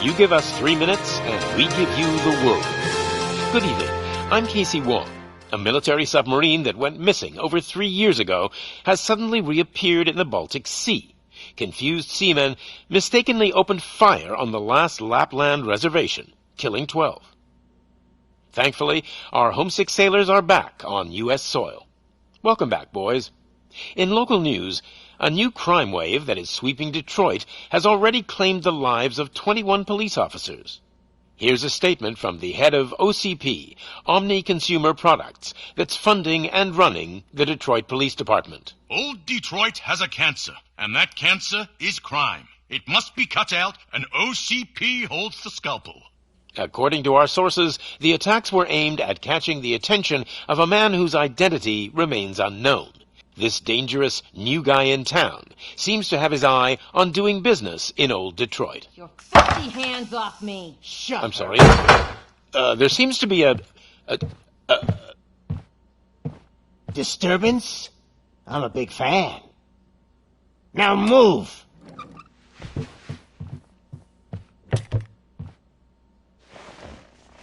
You give us 3 minutes, and we give you the world. Good evening. I'm Casey Wong. A military submarine that went missing over 3 years ago has suddenly reappeared in the Baltic Sea. Confused seamen mistakenly opened fire on the last Lapland reservation, killing 12. Thankfully, our homesick sailors are back on U.S. soil. Welcome back, boys. In local news, a new crime wave that is sweeping Detroit has already claimed the lives of 21 police officers. Here's a statement from the head of OCP, Omni Consumer Products, that's funding and running the Detroit Police Department. Old Detroit has a cancer, and that cancer is crime. It must be cut out, and OCP holds the scalpel. According to our sources, the attacks were aimed at catching the attention of a man whose identity remains unknown. This dangerous new guy in town seems to have his eye on doing business in old Detroit. Your filthy hands off me! Shut I'm sorry. There seems to be a disturbance? I'm a big fan. Now move!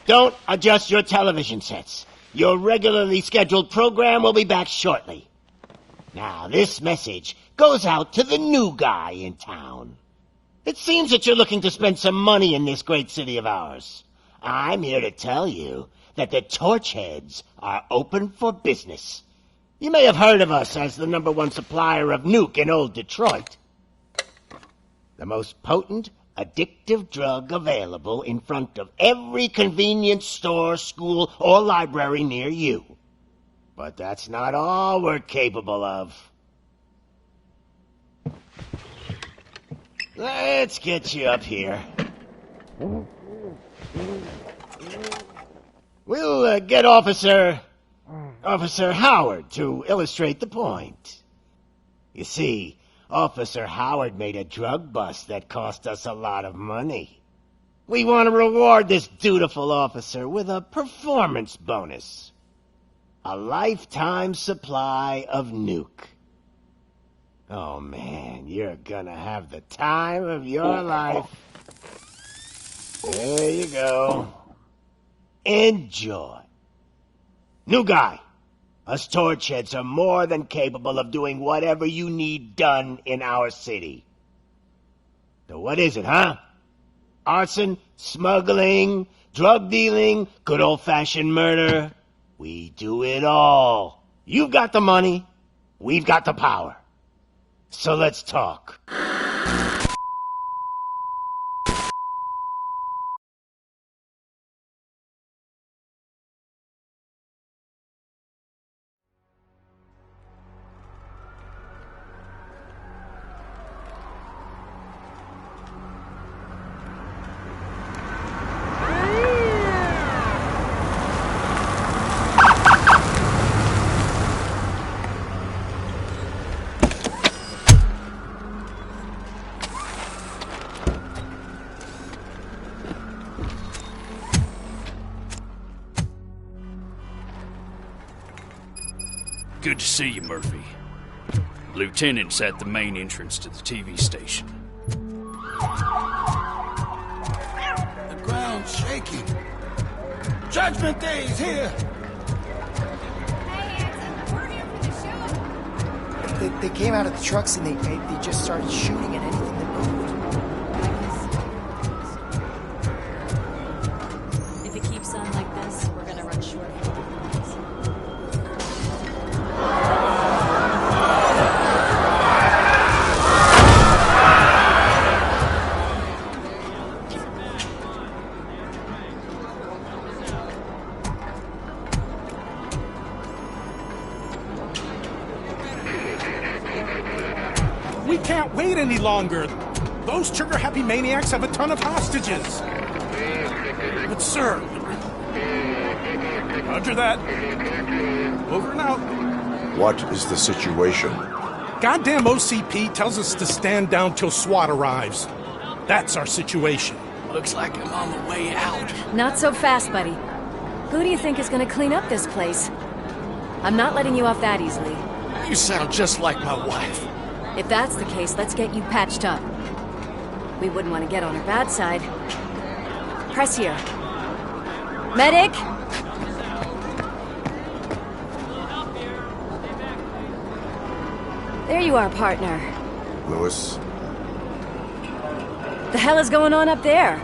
Don't adjust your television sets. Your regularly scheduled program will be back shortly. Now, this message goes out to the new guy in town. It seems that you're looking to spend some money in this great city of ours. I'm here to tell you that the Torchheads are open for business. You may have heard of us as the #1 supplier of nuke in old Detroit. The most potent, addictive drug available in front of every convenience store, school, or library near you. But that's not all we're capable of. Let's get you up here. We'll get Officer Howard to illustrate the point. You see, Officer Howard made a drug bust that cost us a lot of money. We want to reward this dutiful officer with a performance bonus. A lifetime supply of nuke. Oh man, you're gonna have the time of your life. There you go. Enjoy. New guy, us Torchheads are more than capable of doing whatever you need done in our city. So what is it, huh? Arson, smuggling, drug dealing, good old-fashioned murder? We do it all. You've got the money, we've got the power. So let's talk. Good to see you, Murphy. Lieutenant's at the main entrance to the TV station. The ground's shaking. Judgment Day is here! Hey, Hanson, we're here for the show. They came out of the trucks and they just started shooting at anything that moved. If it keeps on like this, we're gonna run short of supplies. We can't wait any longer. Those trigger-happy maniacs have a ton of hostages. But sir... Roger that. Over and out. What is the situation? Goddamn OCP tells us to stand down till SWAT arrives. That's our situation. Looks like I'm on the way out. Not so fast, buddy. Who do you think is gonna clean up this place? I'm not letting you off that easily. You sound just like my wife. If that's the case, let's get you patched up. We wouldn't want to get on her bad side. Press here. Medic? There you are, partner. Lewis, The hell is going on up there?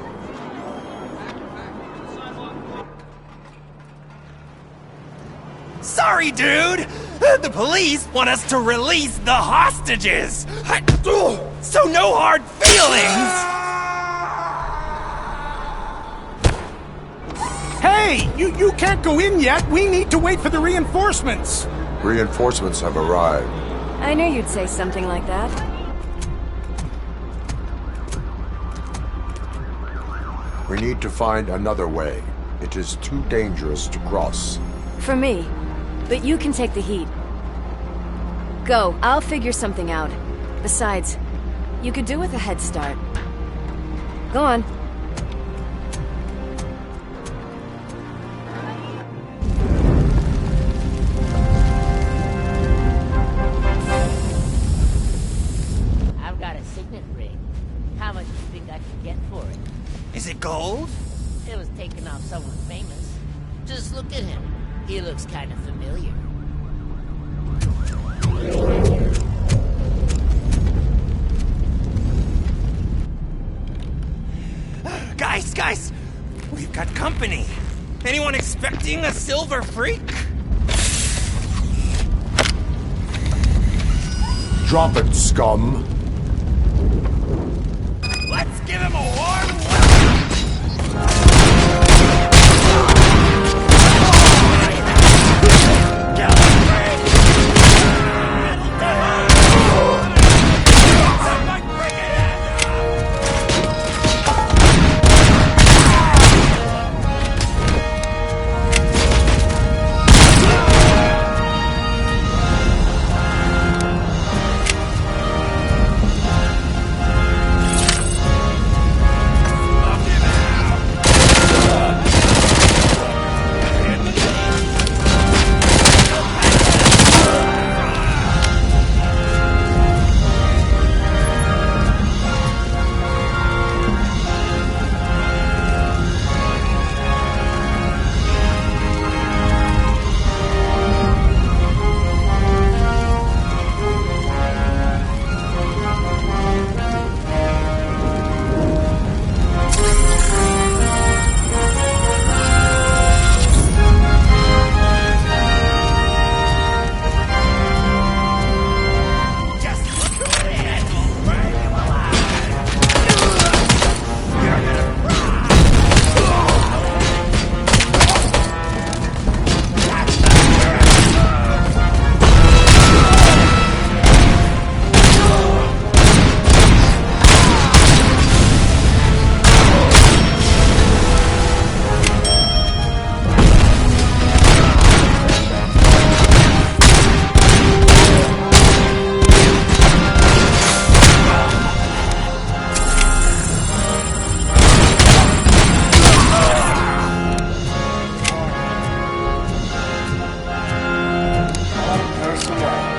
Sorry, dude! The police want us to release the hostages! So no hard feelings! Hey! You can't go in yet! We need to wait for the reinforcements! reinforcements have arrived. I knew you'd say something like that. We need to find another way. It is too dangerous to cross. For me. But you can take the heat. Go, I'll figure something out. Besides, you could do with a head start. Go on. I've got a signet ring. How much do you think I can get for it? Is it gold? It was taken off someone famous. Just look at him. He looks kind of familiar. Guys! We've got company. Anyone expecting a silver freak? Drop it, scum. Let's give him a warm welcome!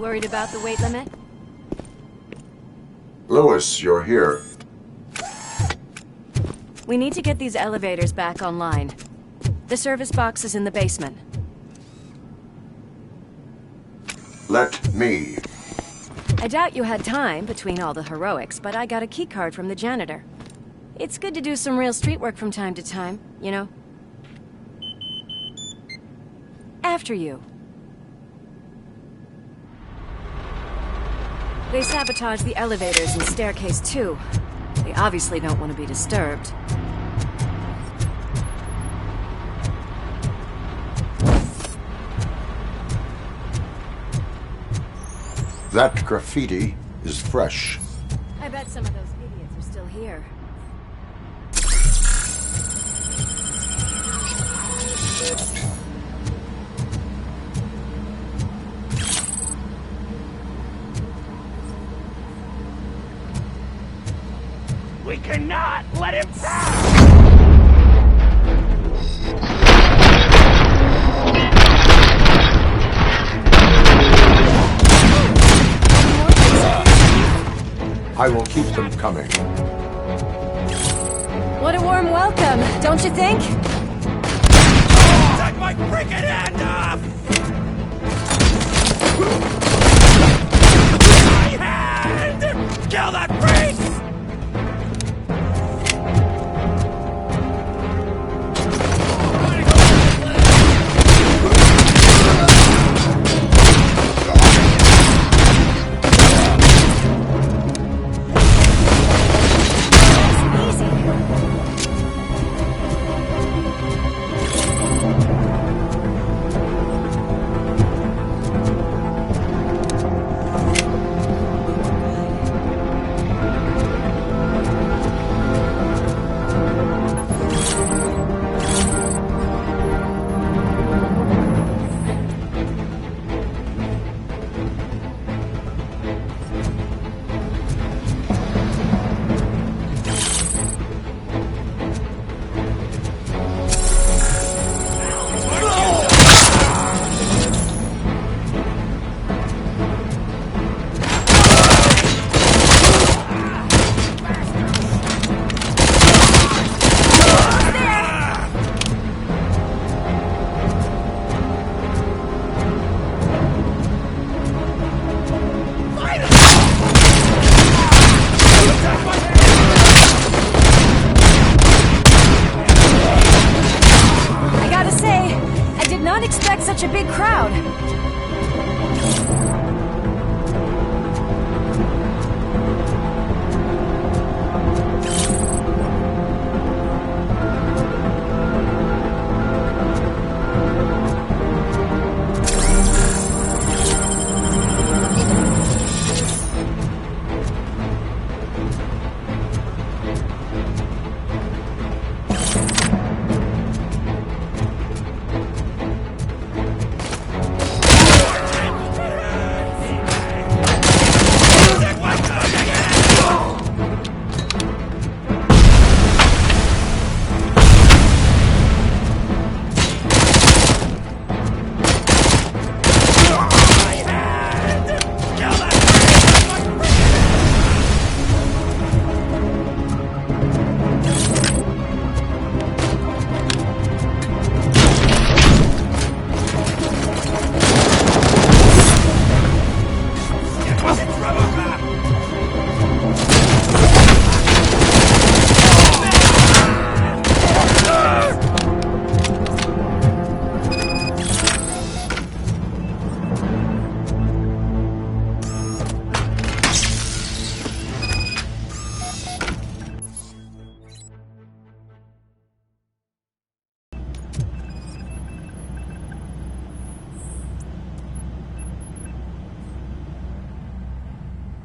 Worried about the weight limit? Lewis, you're here. We need to get these elevators back online. The service box is in the basement. Let me. I doubt you had time between all the heroics, but I got a keycard from the janitor. It's good to do some real street work from time to time, you know? After you. They sabotaged the elevators and staircase too. They obviously don't want to be disturbed. That graffiti is fresh. I bet some of those idiots are still here. cannot let him pass! I will keep them coming. What a warm welcome, don't you think? Take my freaking hand off! My hand! Kill that priest! Such a big crowd.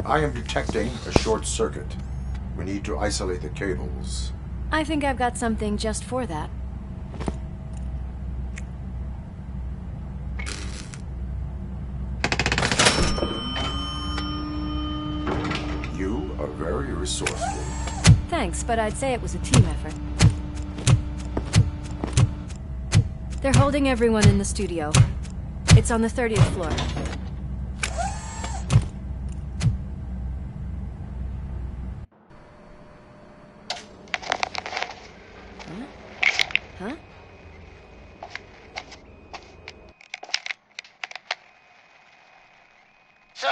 I am detecting a short circuit. We need to isolate the cables. I think I've got something just for that. You are very resourceful. Thanks, but I'd say it was a team effort. They're holding everyone in the studio. It's on the 30th floor. Huh? So,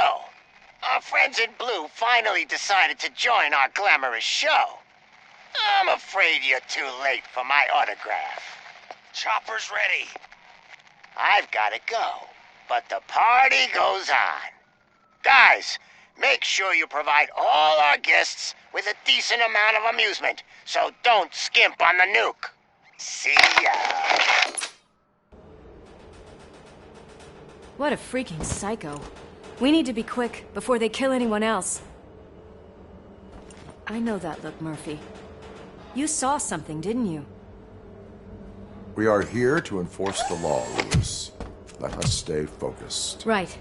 our friends in blue finally decided to join our glamorous show. I'm afraid you're too late for my autograph. Chopper's ready. I've gotta go, but the party goes on. Guys, make sure you provide all our guests with a decent amount of amusement, so don't skimp on the nuke. See ya. What a freaking psycho. We need to be quick before they kill anyone else. I know that look, Murphy. You saw something, didn't you? We are here to enforce the law, Lewis. Let us stay focused. Right.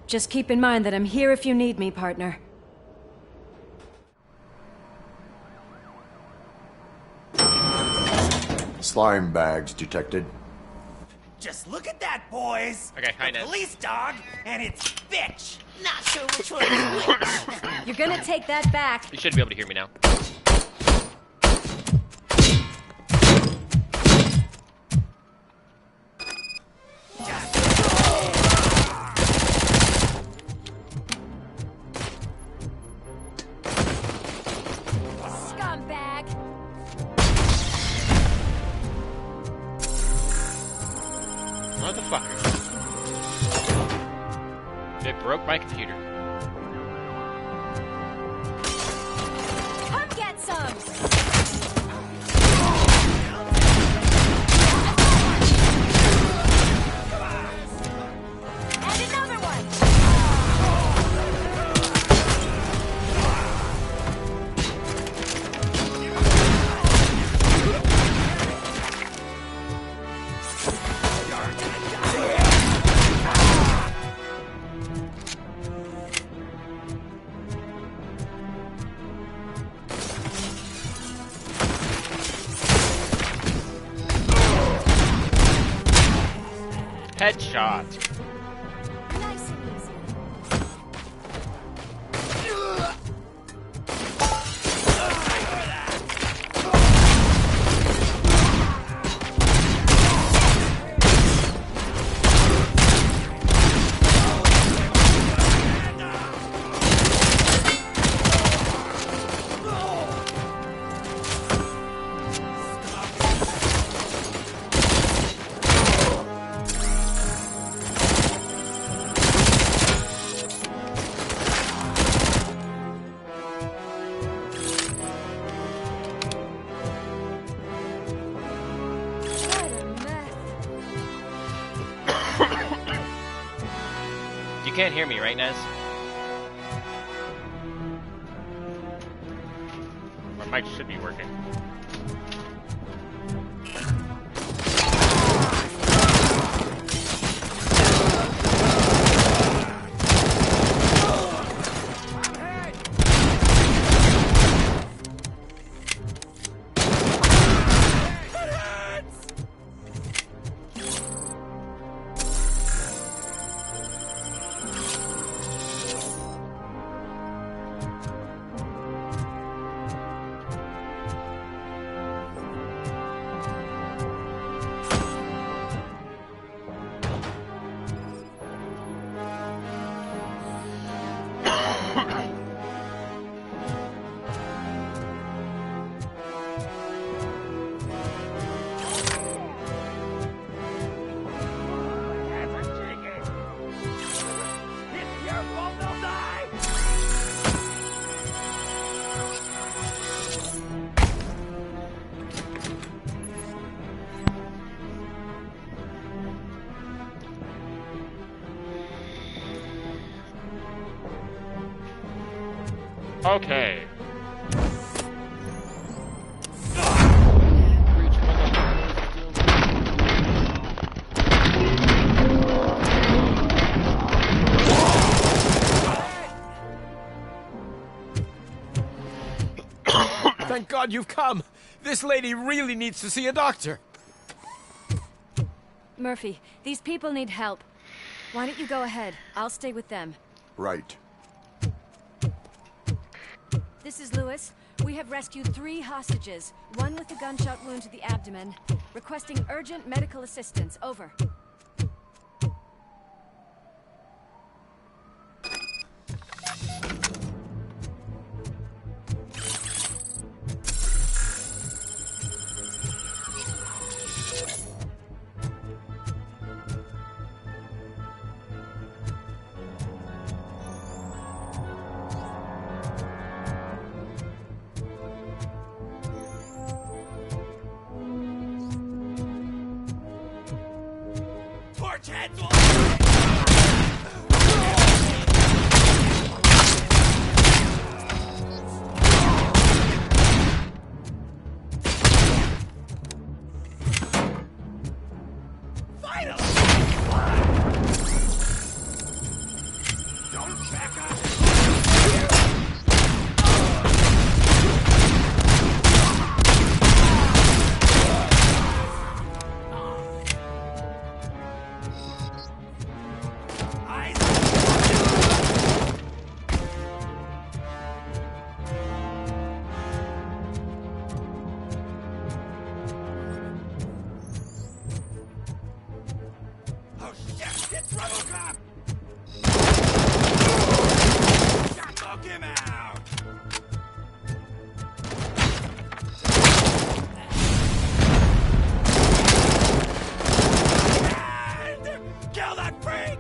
Just keep in mind that I'm here if you need me, partner. slime bags detected. Just look at that, boys. Okay, hi, the Ned. police dog and its bitch. Not sure which one is which. You're gonna take that back. You should be able to hear me now. Scumbag! Motherfucker. They broke my computer. Come get some! And another one! Headshot. Nice and easy. What a mess. You can't hear me, right, Nez? My mic should be working. Okay. Thank God you've come. This lady really needs to see a doctor. Murphy, these people need help. Why don't you go ahead? I'll stay with them. Right. This is Lewis. We have rescued 3 hostages, one with a gunshot wound to the abdomen. Requesting urgent medical assistance. Over. Torch heads will... RoboCop! Smoke him out! And kill that freak!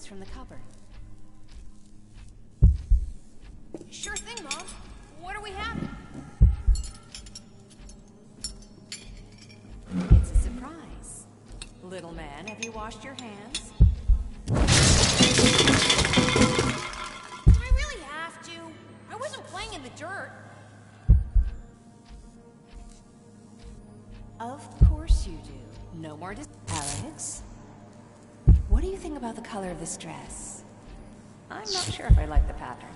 From the cupboard. Sure thing, Mom. What do we have? It's a surprise. Little man, have you washed your hands? Do I really have to? I wasn't playing in the dirt. Of course you do. No more Alex? What do you think about the color of this dress? I'm not sure if I like the pattern.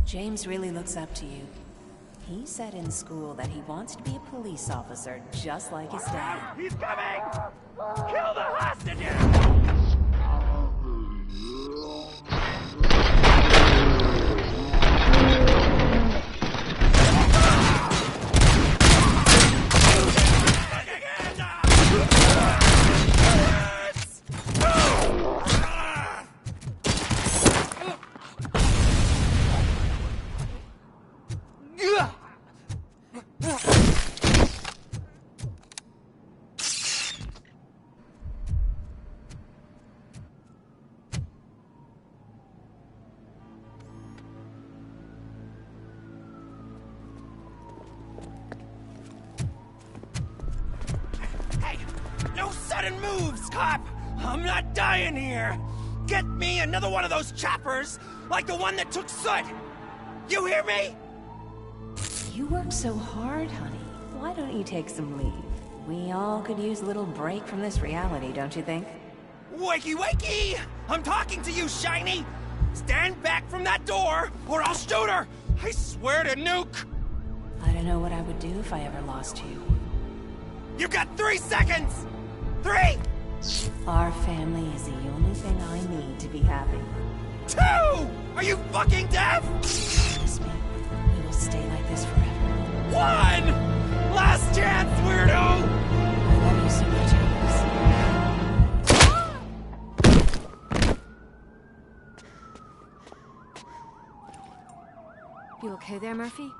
James really looks up to you. He said in school that he wants to be a police officer just like his dad. He's coming! Kill the hostages! Sudden moves, cop! I'm not dying here! Get me another one of those choppers, like the one that took Soot! You hear me? You work so hard, honey. Why don't you take some leave? We all could use a little break from this reality, don't you think? Wakey, wakey! I'm talking to you, Shiny! Stand back from that door, or I'll shoot her! I swear to nuke! I don't know what I would do if I ever lost you. You got 3 seconds! 3! Our family is the only thing I need to be happy. 2! Are you fucking deaf? Promise me, we will stay like this forever. 1! Last chance, weirdo! I love you so much, Alex. You okay there, Murphy?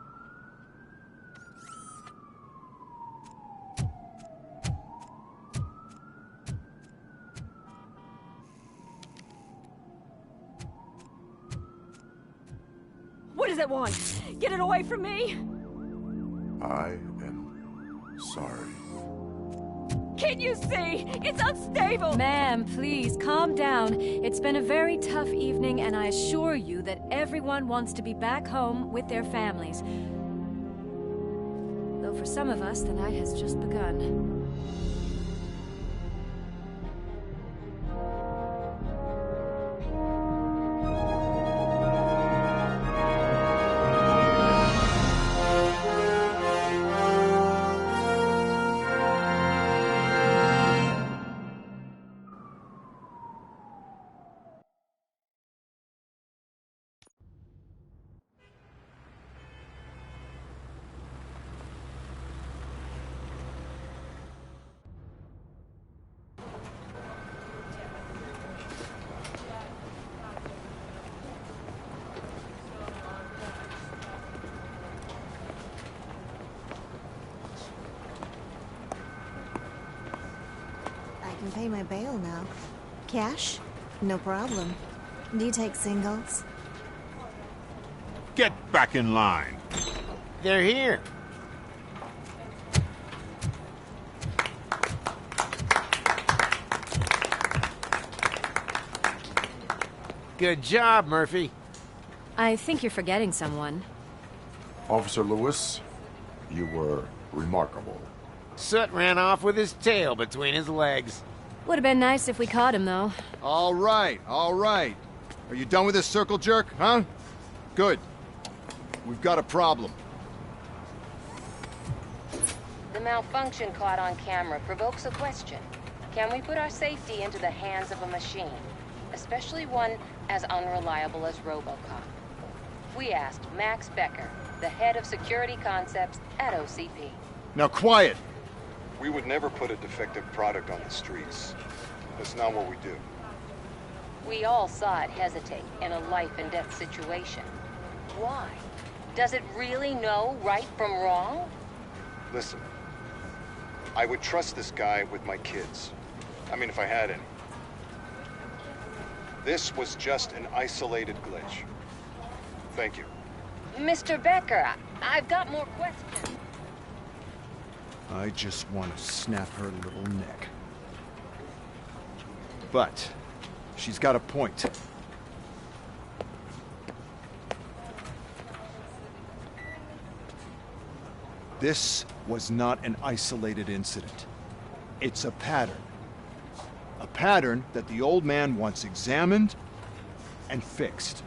What does it want? Get it away from me! I am sorry. Can't you see? It's unstable! Ma'am, please, calm down. It's been a very tough evening, and I assure you that everyone wants to be back home with their families. Though for some of us, the night has just begun. I can pay my bail now. Cash? No problem. Do you take singles? Get back in line. They're here. Good job, Murphy. I think you're forgetting someone. Officer Lewis, you were remarkable. Soot ran off with his tail between his legs. Would have been nice if we caught him, though. All right, all right. Are you done with this circle jerk, huh? Good. We've got a problem. The malfunction caught on camera provokes a question. Can we put our safety into the hands of a machine? Especially one as unreliable as RoboCop. We asked Max Becker, the head of security concepts at OCP. Now quiet! We would never put a defective product on the streets. That's not what we do. We all saw it hesitate in a life-and-death situation. Why? Does it really know right from wrong? Listen, I would trust this guy with my kids. I mean, if I had any. This was just an isolated glitch. Thank you. Mr. Becker, I've got more questions. I just want to snap her little neck. But she's got a point. This was not an isolated incident. It's a pattern. A pattern that the old man wants examined and fixed.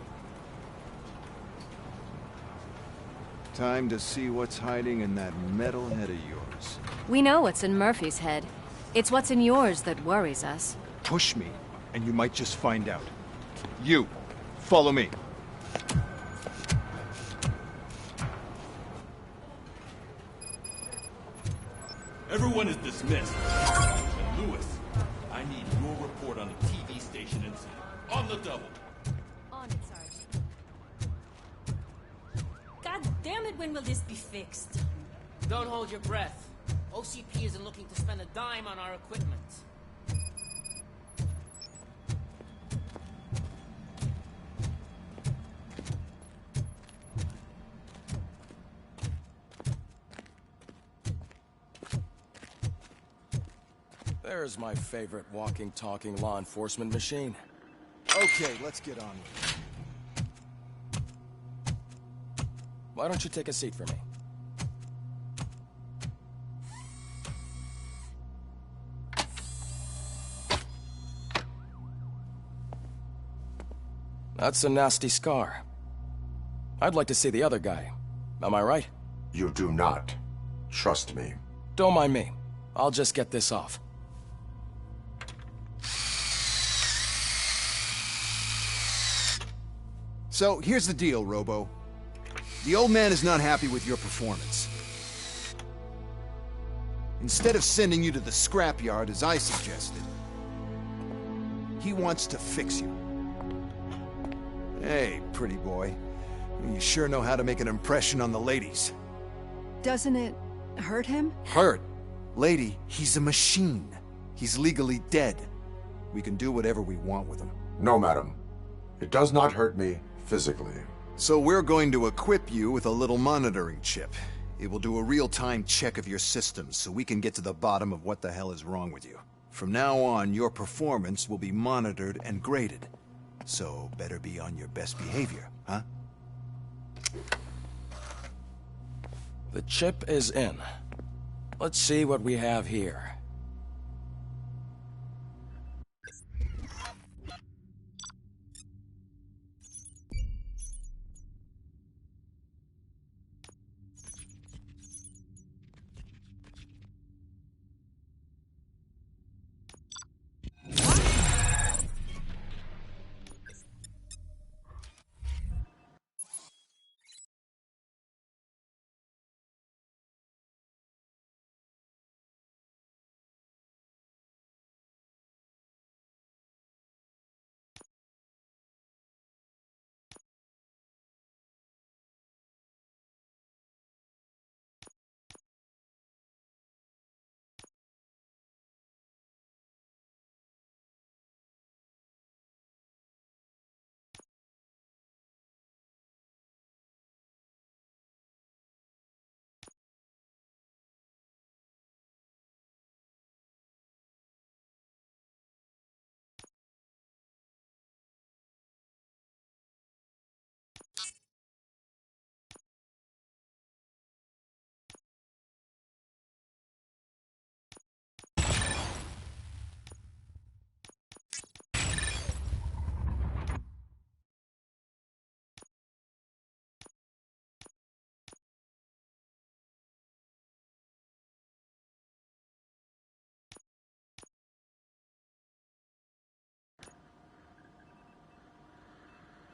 Time to see what's hiding in that metal head of yours. We know what's in Murphy's head. It's what's in yours that worries us. Push me, and you might just find out. You, follow me. Everyone is dismissed. And Lewis, I need your report on the TV station incident. On the double. On it, Sergeant. God damn it, when will this be fixed? Don't hold your breath. OCP isn't looking to spend a dime on our equipment. There's my favorite walking, talking law enforcement machine. Okay, let's get on with it. Why don't you take a seat for me? That's a nasty scar. I'd like to see the other guy. Am I right? You do not. Trust me. Don't mind me. I'll just get this off. So, here's the deal, Robo. The old man is not happy with your performance. Instead of sending you to the scrapyard as I suggested, he wants to fix you. Hey, pretty boy. You sure know how to make an impression on the ladies. Doesn't it hurt him? Hurt? Lady, he's a machine. He's legally dead. We can do whatever we want with him. No, madam. It does not hurt me physically. So we're going to equip you with a little monitoring chip. It will do a real-time check of your systems so we can get to the bottom of what the hell is wrong with you. From now on, your performance will be monitored and graded. So better be on your best behavior, huh? The chip is in. Let's see what we have here.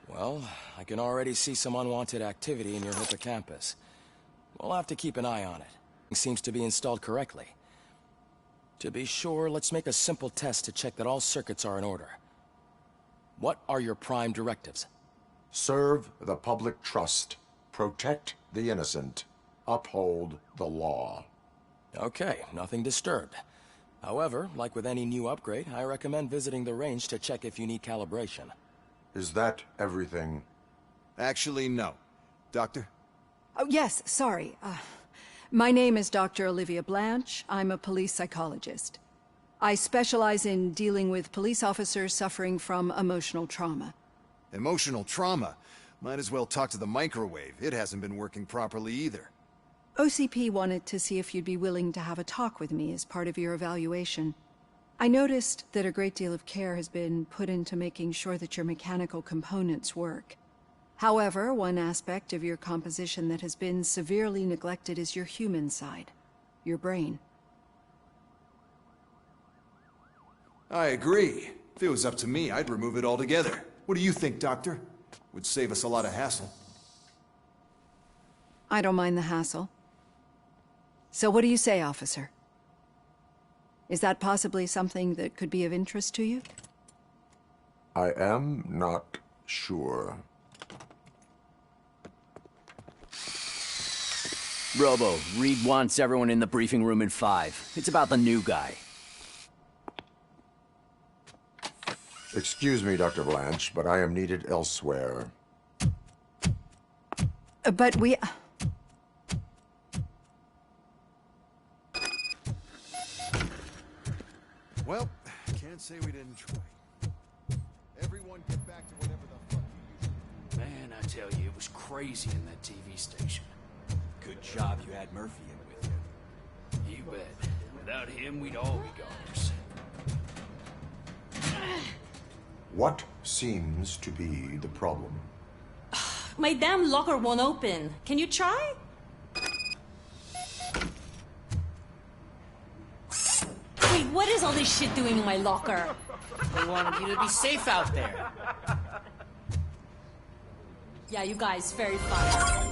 Well, I can already see some unwanted activity in your hippocampus. We'll have to keep an eye on it. It seems to be installed correctly. To be sure, let's make a simple test to check that all circuits are in order. What are your prime directives? Serve the public trust. Protect the innocent. Uphold the law. Okay, nothing disturbed. However, like with any new upgrade, I recommend visiting the range to check if you need calibration. Is that everything? Actually, no. Doctor? Oh, yes, sorry. My name is Dr. Olivia Blanche. I'm a police psychologist. I specialize in dealing with police officers suffering from emotional trauma. Emotional trauma? Might as well talk to the microwave. It hasn't been working properly either. OCP wanted to see if you'd be willing to have a talk with me as part of your evaluation. I noticed that a great deal of care has been put into making sure that your mechanical components work. However, one aspect of your composition that has been severely neglected is your human side, your brain. I agree. If it was up to me, I'd remove it altogether. What do you think, Doctor? Would save us a lot of hassle. I don't mind the hassle. So what do you say, officer? Is that possibly something that could be of interest to you? I am not sure. Robo, Reed wants everyone in the briefing room in 5. It's about the new guy. Excuse me, Dr. Blanche, but I am needed elsewhere. But we... Well, can't say we didn't try. Everyone get back to whatever the fuck you used to. Man, I tell you, it was crazy in that TV station. Good job you had Murphy in with you. You bet. Without him, we'd all be goners. What seems to be the problem? My damn locker won't open. Can you try? Wait, what is all this shit doing in my locker? They wanted you to be safe out there. Yeah, you guys, very fun.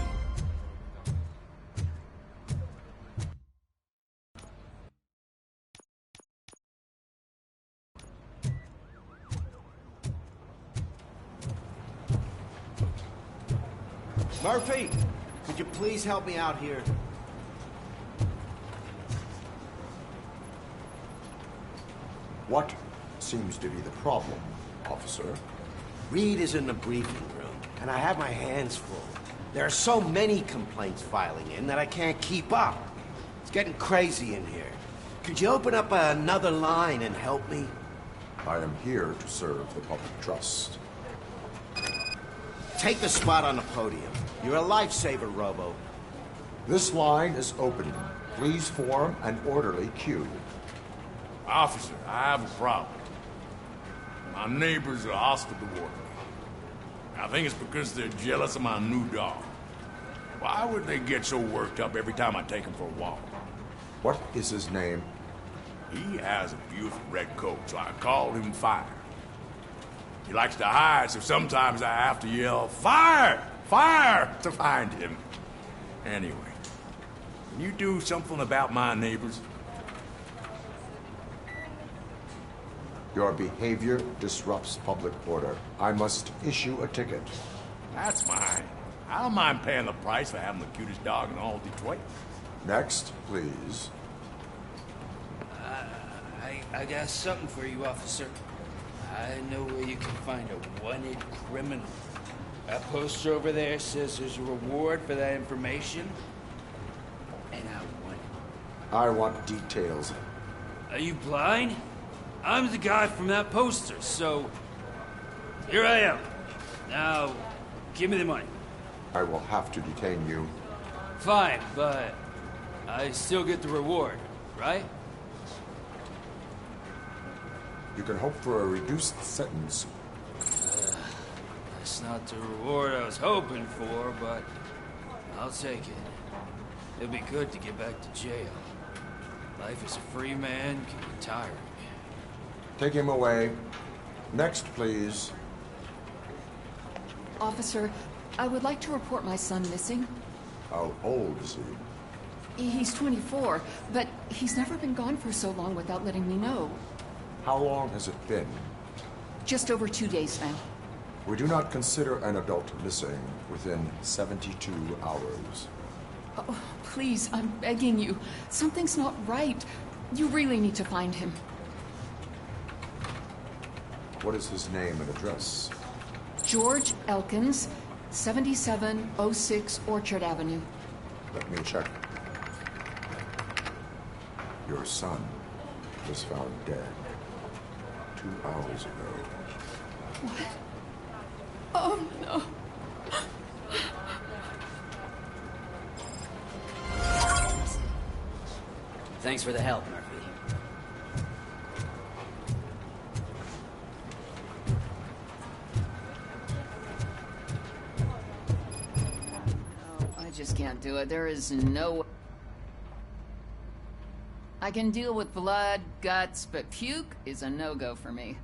Murphy, could you please help me out here? What seems to be the problem, officer? Reed is in the briefing room, and I have my hands full. There are so many complaints filing in that I can't keep up. It's getting crazy in here. Could you open up another line and help me? I am here to serve the public trust. Take the spot on the podium. You're a lifesaver, Robo. This line is open. Please form an orderly queue. Officer, I have a problem. My neighbors are hostile toward me. I think it's because they're jealous of my new dog. Why would they get so worked up every time I take him for a walk? What is his name? He has a beautiful red coat, so I call him Fire. He likes to hide, so sometimes I have to yell, "Fire! Fire!" to find him. Anyway, can you do something about my neighbors? Your behavior disrupts public order. I must issue a ticket. That's mine. I don't mind paying the price for having the cutest dog in all Detroit. Next, please. I got something for you, officer. I know where you can find a wanted criminal. That poster over there says there's a reward for that information. And I want it. I want details. Are you blind? I'm the guy from that poster, so... Here I am. Now, give me the money. I will have to detain you. Fine, but I still get the reward, right? You can hope for a reduced sentence. That's not the reward I was hoping for, but I'll take it. It'll be good to get back to jail. Life as a free man can be tiring. Take him away. Next, please. Officer, I would like to report my son missing. How old is he? He's 24, but he's never been gone for so long without letting me know. How long has it been? Just over 2 days now. We do not consider an adult missing within 72 hours. Oh, please, I'm begging you. Something's not right. You really need to find him. What is his name and address? George Elkins, 7706 Orchard Avenue. Let me check. Your son was found dead 2 hours ago. What? Oh, no. Thanks for the help, Murphy. No, I just can't do it. There is no... I can deal with blood, guts, but puke is a no-go for me.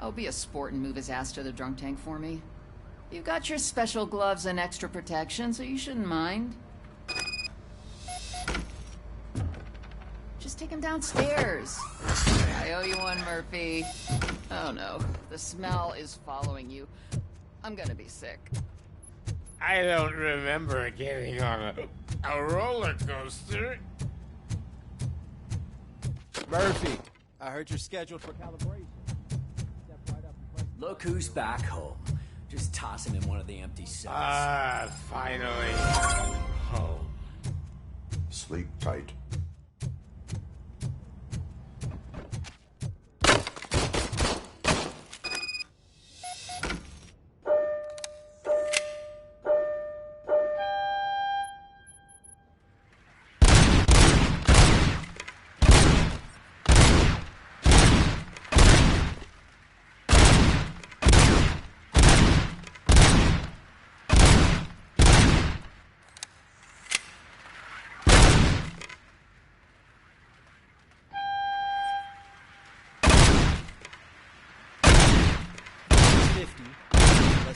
I'll be a sport and move his ass to the drunk tank for me. You've got your special gloves and extra protection, so you shouldn't mind. Just take him downstairs. I owe you one, Murphy. Oh no, the smell is following you. I'm gonna be sick. I don't remember getting on a roller coaster. Murphy, I heard you're scheduled for calibration. Look who's back home. Just toss him in one of the empty cells. Ah, finally. Home. Sleep tight.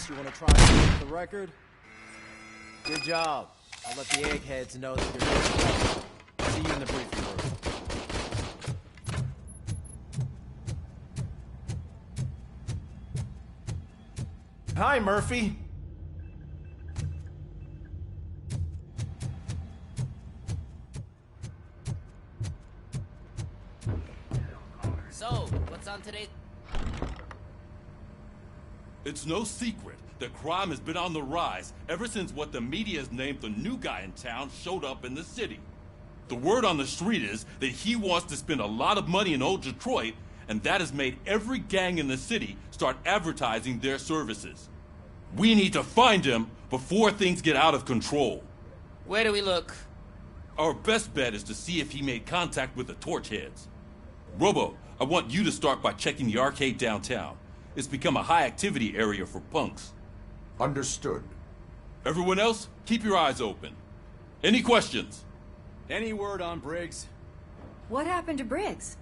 Unless you want to try to keep the record. Good job. I'll let the eggheads know that you're doing. See you in the briefing room. Hi, Murphy. So, what's on today? It's no secret that crime has been on the rise ever since what the media has named the new guy in town showed up in the city. The word on the street is that he wants to spend a lot of money in old Detroit, and that has made every gang in the city start advertising their services. We need to find him before things get out of control. Where do we look? Our best bet is to see if he made contact with the Torchheads. Robo, I want you to start by checking the arcade downtown. It's become a high-activity area for punks. Understood. Everyone else, keep your eyes open. Any questions? Any word on Briggs? What happened to Briggs?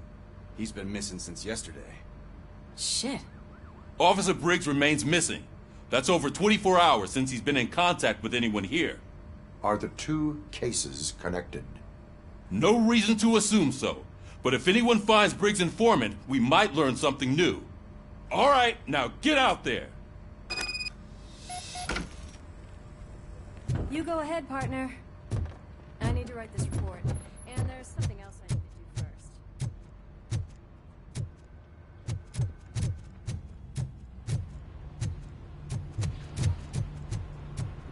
He's been missing since yesterday. Shit. Officer Briggs remains missing. That's over 24 hours since he's been in contact with anyone here. Are the two cases connected? No reason to assume so. But if anyone finds Briggs' informant, we might learn something new. All right, now get out there. You go ahead, partner. I need to write this report. And there's something else I need to do first.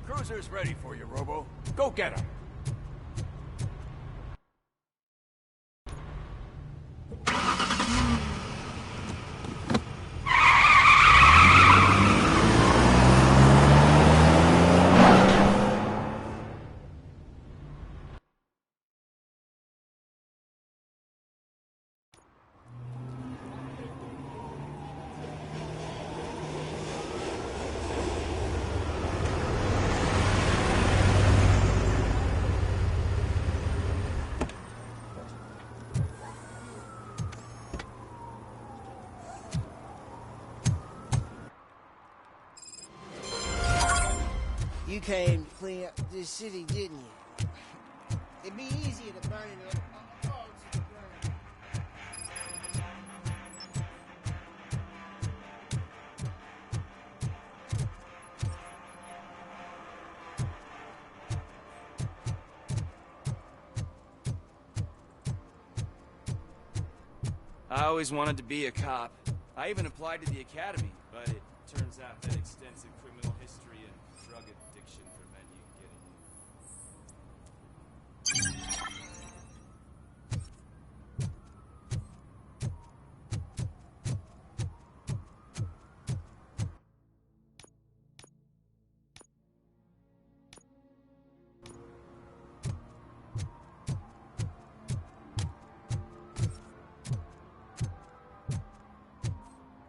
The cruiser's ready for you, Robo. Go get him. You came to clean up this city, didn't you? It'd be easier to burn it all to the ground. I always wanted to be a cop. I even applied to the academy, but it turns out that extensive criminal history and drug addiction prevent you getting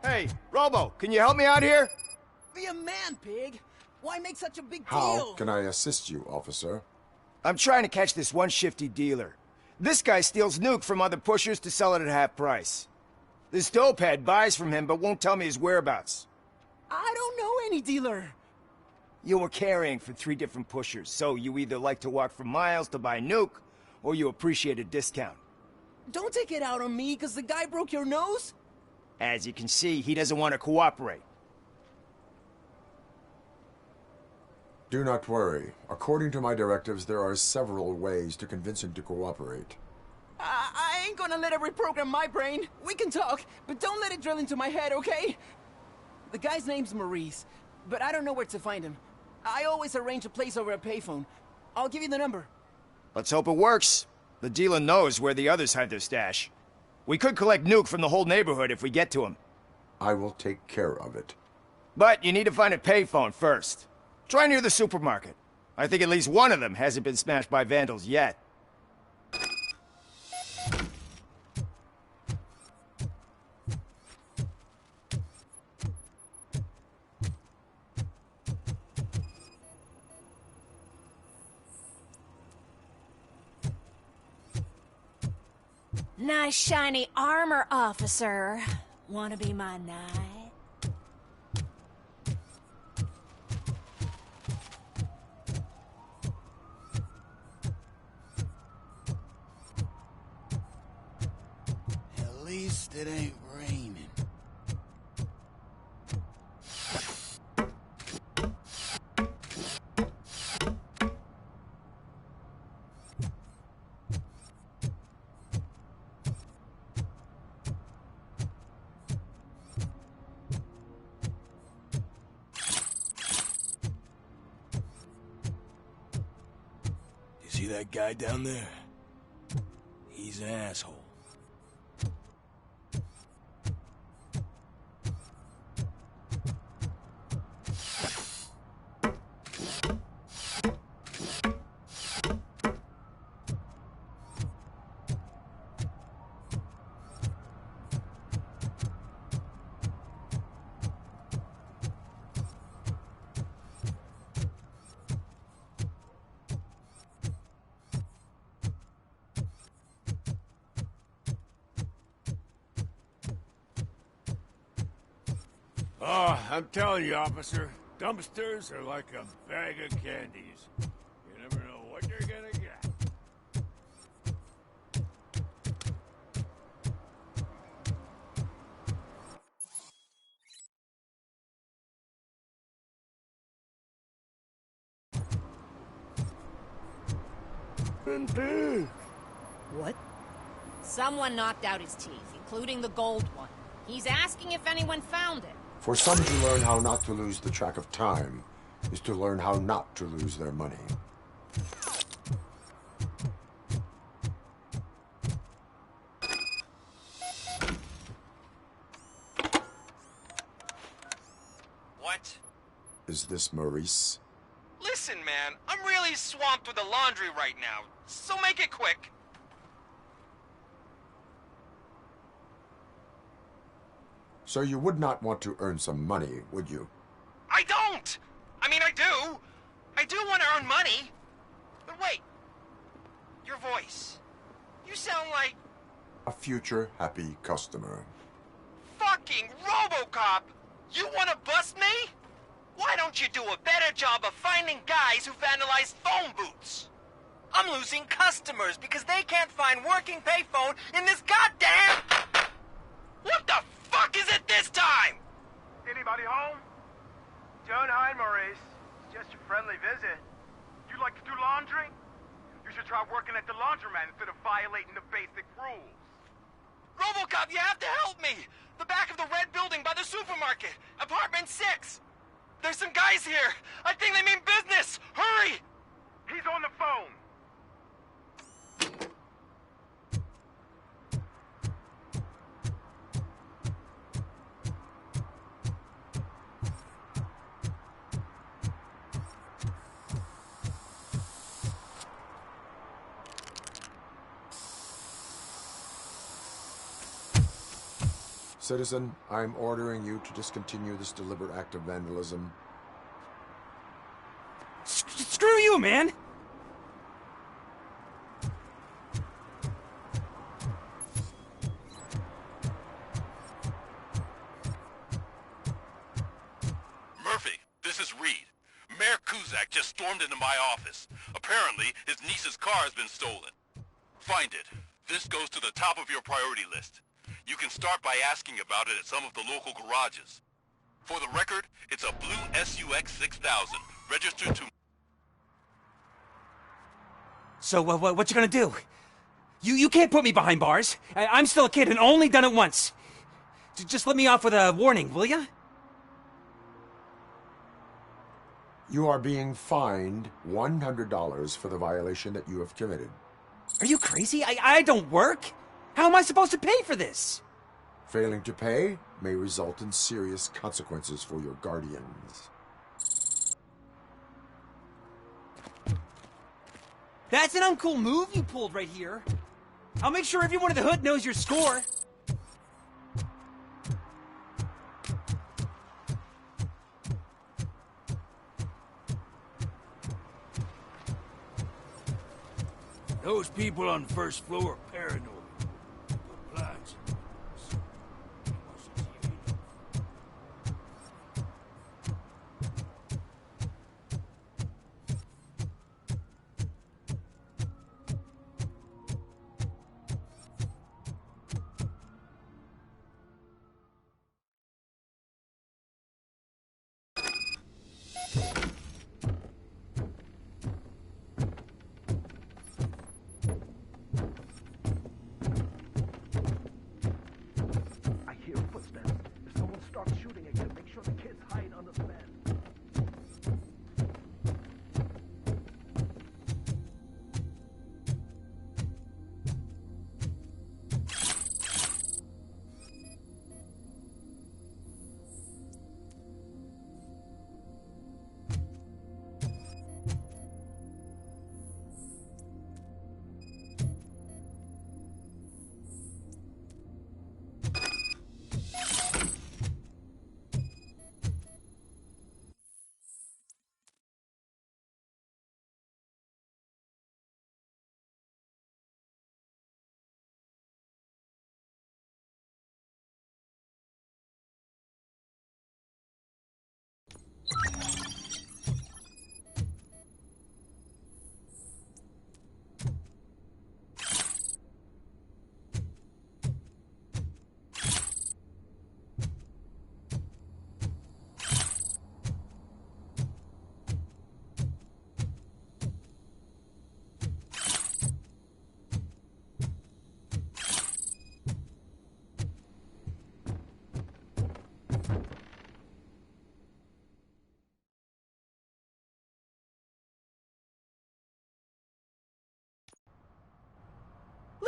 Hey, Robo, can you help me out here? Be a man, pig. Why make such a big How deal? can I assist you, officer? I'm trying to catch this one shifty dealer. This guy steals nuke from other pushers to sell it at half price. This dopehead buys from him but won't tell me his whereabouts. I don't know any dealer. You were carrying for 3 different pushers, so you either like to walk for miles to buy nuke, or you appreciate a discount. Don't take it out on me because the guy broke your nose. As you can see, he doesn't want to cooperate. Do not worry. According to my directives, there are several ways to convince him to cooperate. I ain't gonna let it reprogram my brain. We can talk, but don't let it drill into my head, okay? The guy's name's Maurice, but I don't know where to find him. I always arrange a place over a payphone. I'll give you the number. Let's hope it works. The dealer knows where the others hide their stash. We could collect nuke from the whole neighborhood if we get to him. I will take care of it. But you need to find a payphone first. Try near the supermarket. I think at least one of them hasn't been smashed by vandals yet. Nice shiny armor, officer. Wanna be my knight? least it ain't raining. You see that guy down there? He's an asshole. Oh, I'm telling you, officer, dumpsters are like a bag of candies. You never know what you're gonna get. What? Someone knocked out his teeth, including the gold one. He's asking if anyone found it. For some to learn how not to lose the track of time is to learn how not to lose their money. What? Is this Maurice? Listen, man, I'm really swamped with the laundry right now, so make it quick. So you would not want to earn some money, would you? I don't! I mean, I do. I do want to earn money. But wait. Your voice. You sound like... A future happy customer. fucking RoboCop! You want to bust me? Why don't you do a better job of finding guys who vandalize phone booths? I'm losing customers because they can't find working payphone in this goddamn... What the fuck is it this time? Anybody home? Don't hide, Maurice. It's just a friendly visit. You like to do laundry? You should try working at the laundromat instead of violating the basic rules. RoboCop, you have to help me! The back of the red building by the supermarket. Apartment 6. There's some guys here. I think they mean business. Hurry! He's on the phone. Citizen, I'm ordering you to discontinue this deliberate act of vandalism. Screw you, man! Murphy, this is Reed. Mayor Kuzak just stormed into my office. Apparently, his niece's car has been stolen. Find it. This goes to the top of your priority list. You can start by asking about it at some of the local garages. For the record, it's a blue SUX 6000, registered to... So, what you gonna do? You can't put me behind bars. I'm still a kid and only done it once. Just let me off with a warning, will ya? You are being fined $100 for the violation that you have committed. Are you crazy? I don't work. How am I supposed to pay for this? Failing to pay may result in serious consequences for your guardians. That's an uncool move you pulled right here. I'll make sure everyone in the hood knows your score. Those people on the first floor are paranoid. Put blinds in.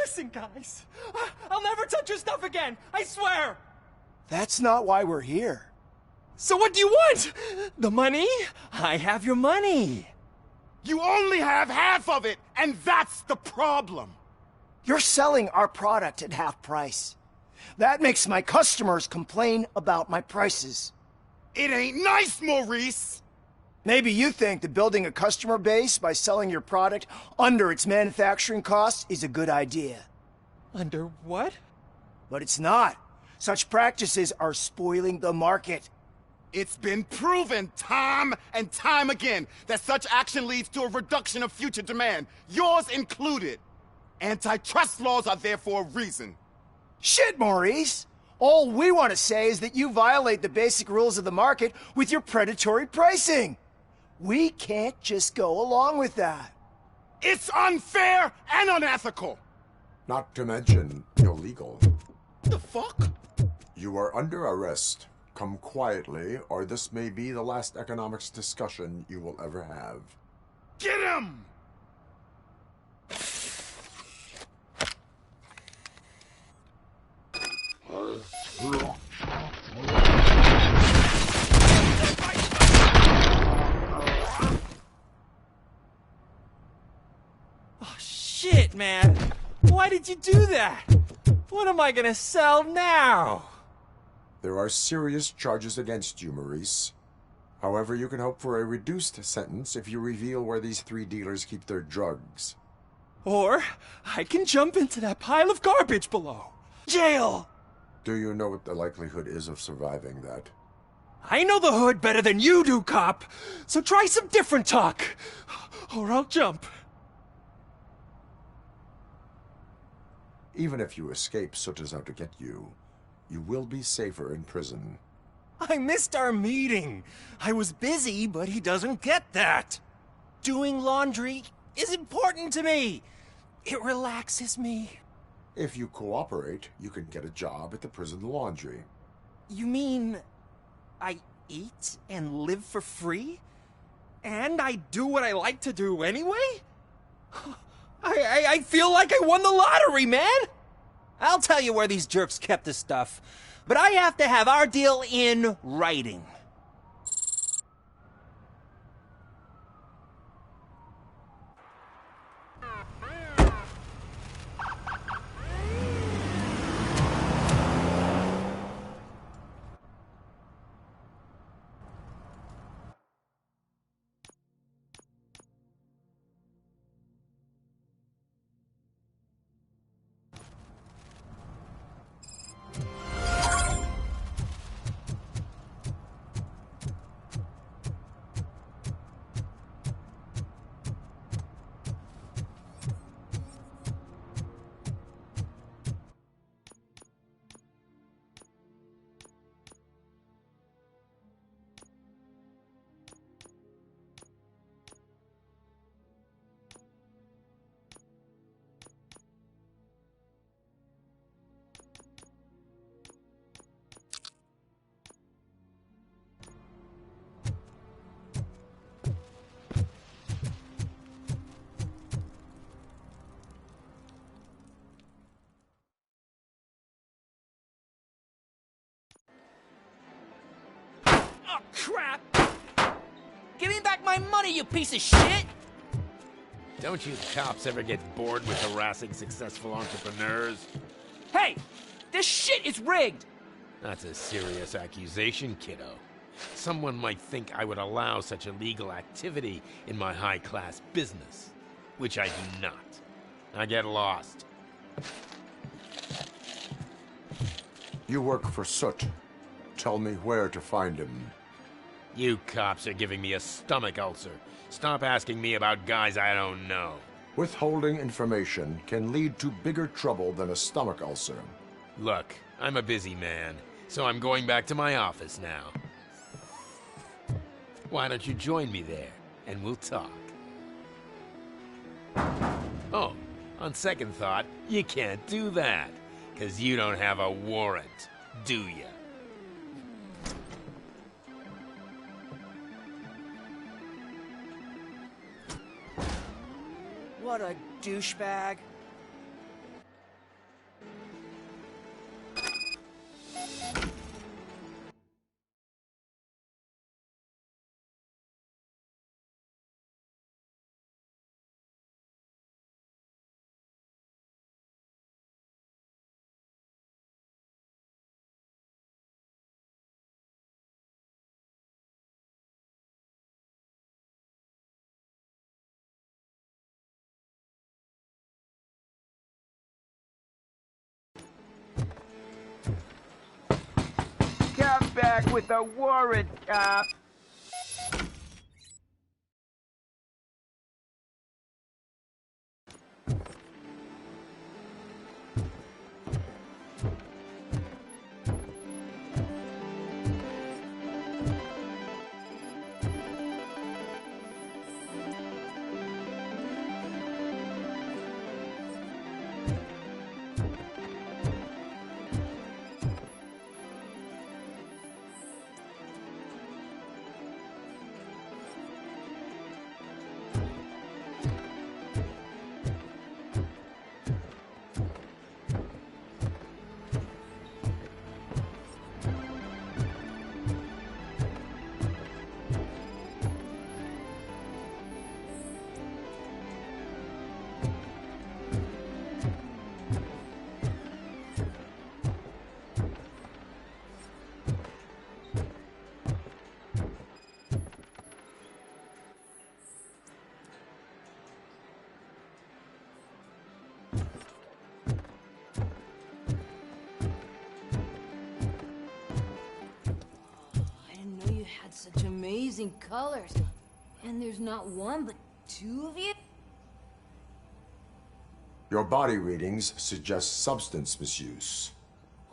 Listen, guys. I'll never touch your stuff again. I swear. That's not why we're here. So what do you want? The money? I have your money. You only have half of it, and that's the problem. You're selling our product at half price. That makes my customers complain about my prices. It ain't nice, Maurice! Maybe you think that building a customer base by selling your product under its manufacturing costs is a good idea. Under what? But it's not. Such practices are spoiling the market. It's been proven time and time again that such action leads to a reduction of future demand, yours included. Antitrust laws are there for a reason. Shit, Maurice! All we want to say is that you violate the basic rules of the market with your predatory pricing. We can't just go along with that. It's unfair and unethical! Not to mention illegal. The fuck? You are under arrest. Come quietly, or this may be the last economics discussion you will ever have. Get him! Oh, shit, man. Why did you do that? What am I gonna sell now? There are serious charges against you, Maurice. However, you can hope for a reduced sentence if you reveal where these 3 dealers keep their drugs. Or I can jump into that pile of garbage below. Jail! Do you know what the likelihood is of surviving that? I know the hood better than you do, cop. So try some different talk. Or I'll jump. Even if you escape Soot is out to get you, you will be safer in prison. I missed our meeting. I was busy, but he doesn't get that. Doing laundry is important to me. It relaxes me. If you cooperate, you can get a job at the prison laundry. You mean I eat and live for free? And I do what I like to do anyway? I feel like I won the lottery, man! I'll tell you where these jerks kept the stuff, but I have to have our deal in writing. Oh, crap! Give me back my money, you piece of shit! Don't you cops ever get bored with harassing successful entrepreneurs? Hey! This shit is rigged! That's a serious accusation, kiddo. Someone might think I would allow such illegal activity in my high-class business, which I do not. I get lost. You work for Soot. Tell me where to find him. You cops are giving me a stomach ulcer. Stop asking me about guys I don't know. Withholding information can lead to bigger trouble than a stomach ulcer. Look, I'm a busy man, so I'm going back to my office now. Why don't you join me there, and we'll talk. Oh, on second thought, you can't do that, 'cause you don't have a warrant, do ya? What a douchebag. back with a warrant, cop. Such amazing colors. And there's not one, but two of you? Your body readings suggest substance misuse.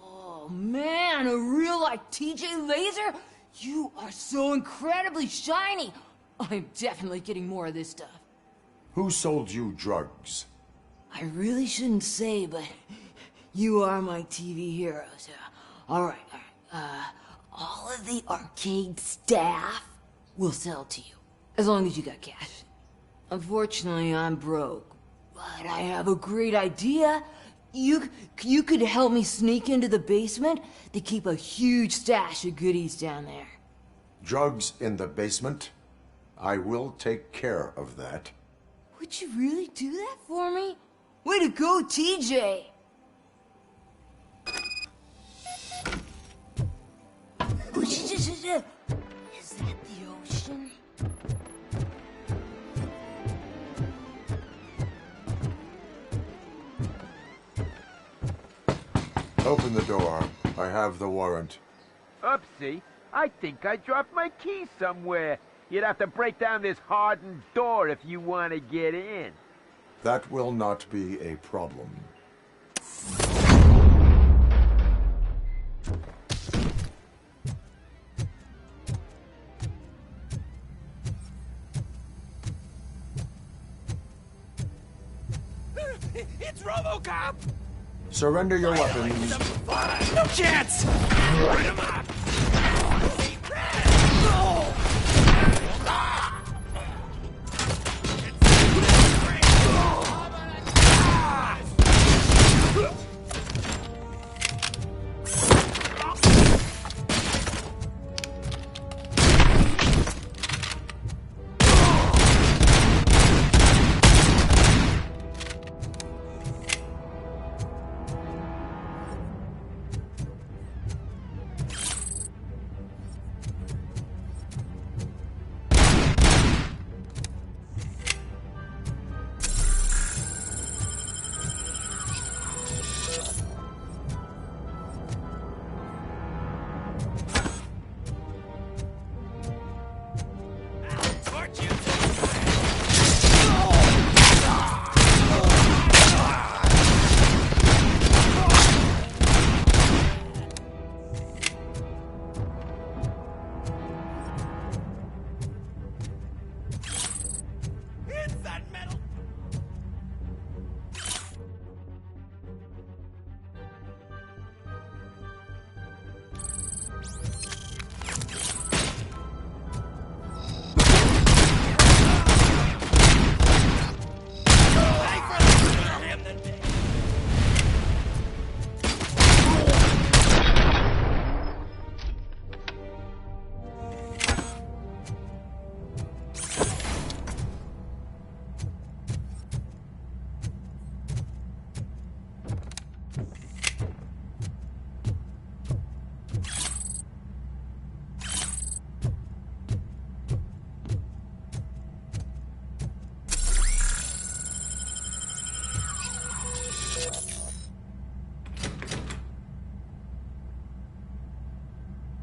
Oh man, a real like TJ laser? You are so incredibly shiny. I'm definitely getting more of this stuff. Who sold you drugs? I really shouldn't say, but you are my TV heroes. Alright. All of the arcade staff will sell to you, as long as you got cash. Unfortunately, I'm broke, but I have a great idea. You could help me sneak into the basement. They keep a huge stash of goodies down there. Drugs in the basement? I will take care of that. Would you really do that for me? Way to go, TJ! Is that the ocean? Open the door. I have the warrant. Oopsie. I think I dropped my key somewhere. You'd have to break down this hardened door if you want to get in. That will not be a problem. It's RoboCop! Surrender your weapons. No chance! Light him up!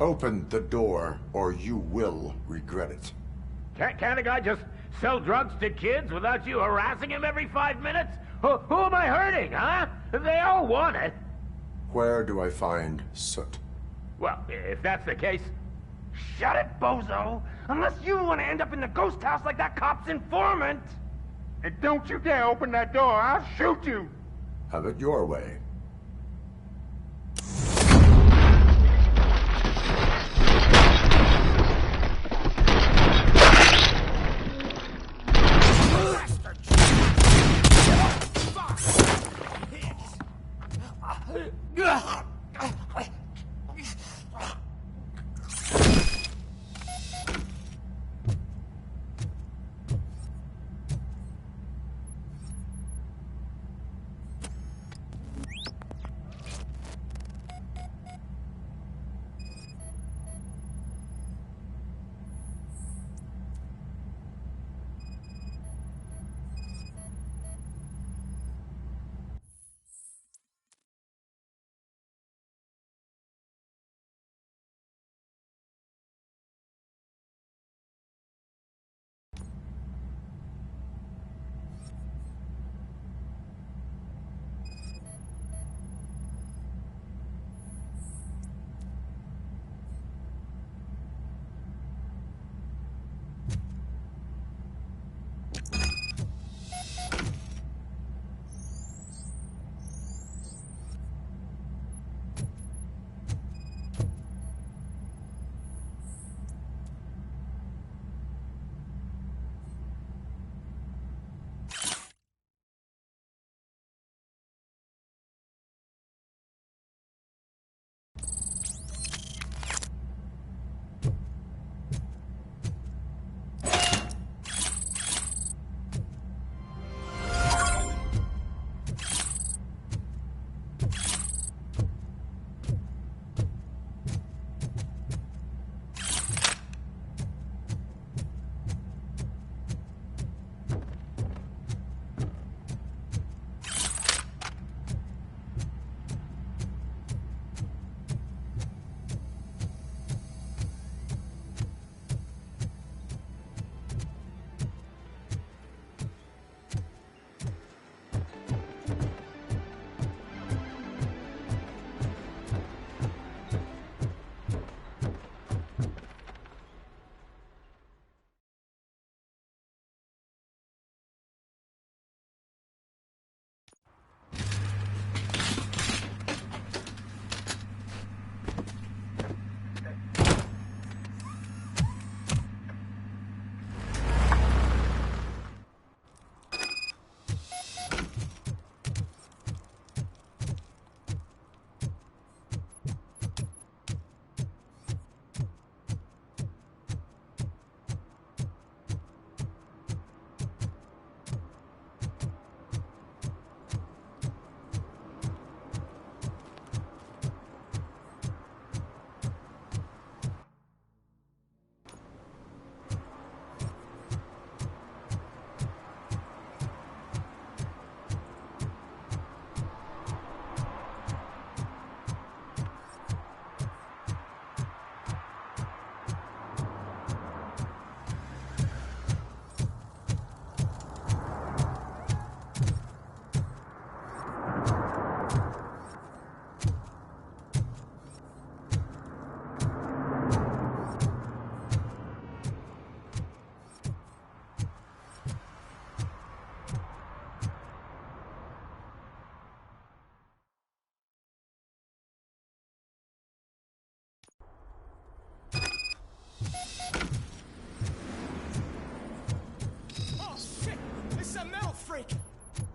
Open the door, or you will regret it. Can't a guy just sell drugs to kids without you harassing him every 5 minutes? Who am I hurting, huh? They all want it. Where do I find Soot? Well, if that's the case, shut it, bozo! Unless you want to end up in the ghost house like that cop's informant! And don't you dare open that door, I'll shoot you! Have it your way.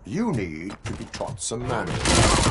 You need to be taught some manners.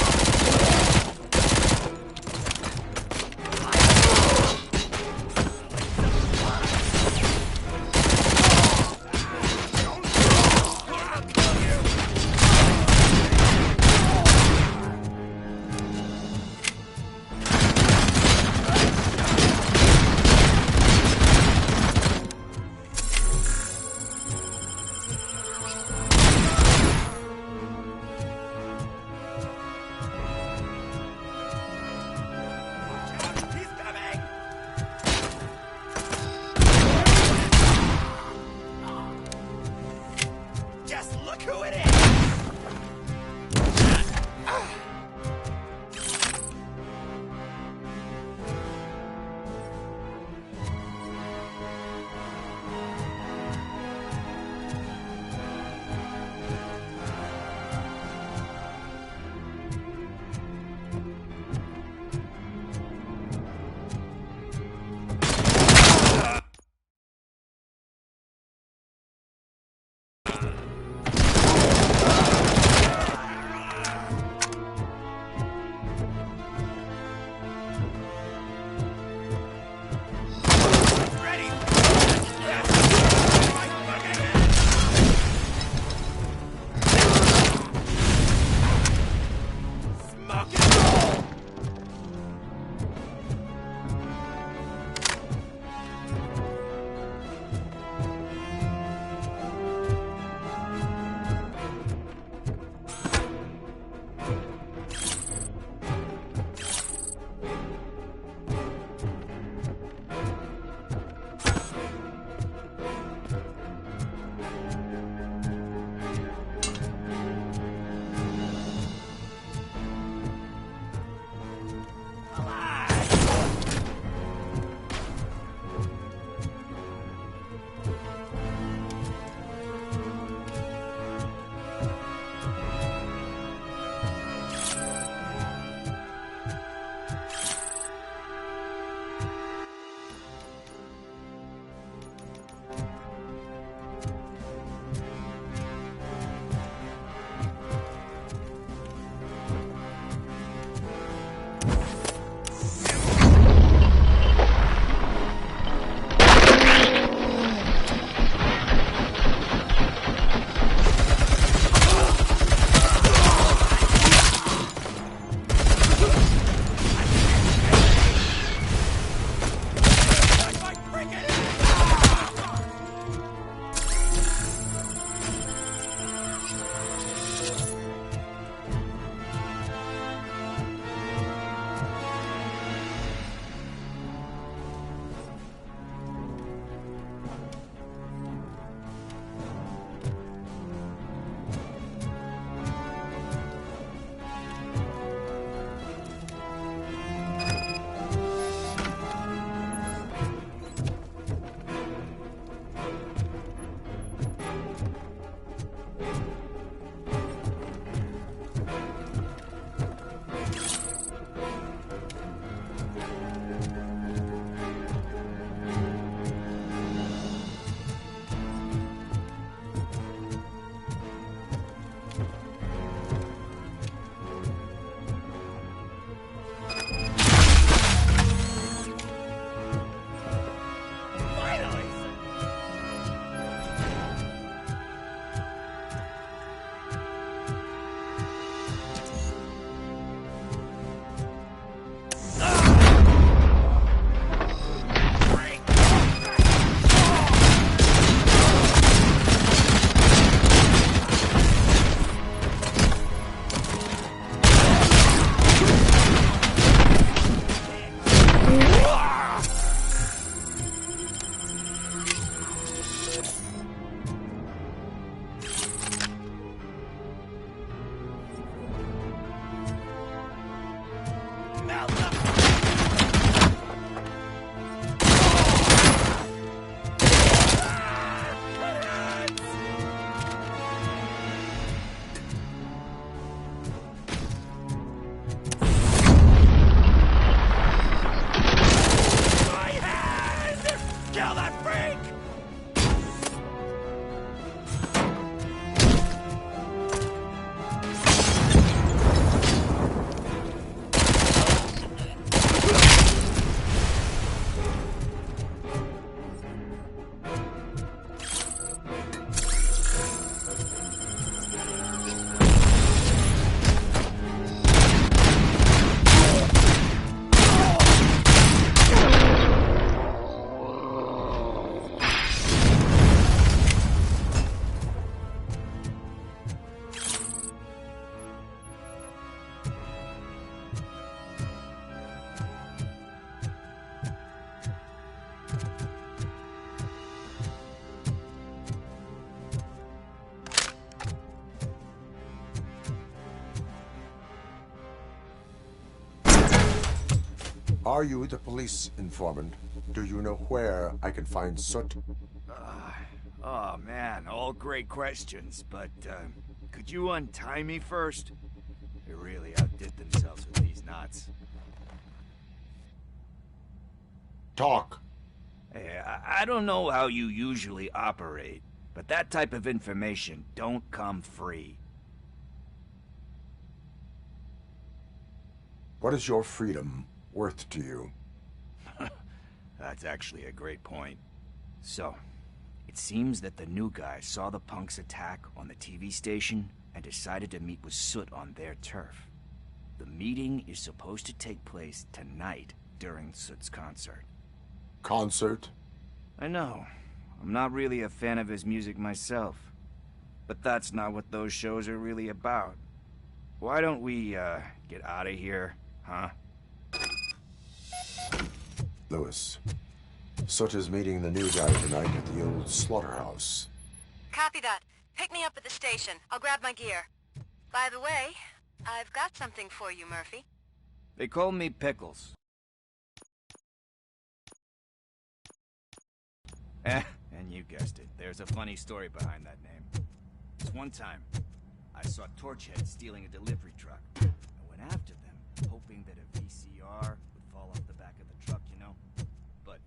Kill that freak! Are you the police informant? Do you know where I can find Soot? Oh man, all great questions, but could you untie me first? They really outdid themselves with these knots. Talk. Hey, I don't know how you usually operate, but that type of information don't come free. What is your freedom worth to you? That's actually a great point. So, it seems that the new guy saw the punks' attack on the TV station and decided to meet with Soot on their turf. The meeting is supposed to take place tonight during Soot's concert. Concert? I know. I'm not really a fan of his music myself. But that's not what those shows are really about. Why don't we, get out of here, huh? Lewis, Soot is meeting the new guy tonight at the old slaughterhouse. Copy that. Pick me up at the station. I'll grab my gear. By the way, I've got something for you, Murphy. They call me Pickles. And you guessed it. There's a funny story behind that name. This one time, I saw Torchhead stealing a delivery truck. I went after them, hoping that a VCR would fall off the back of the truck, you know? But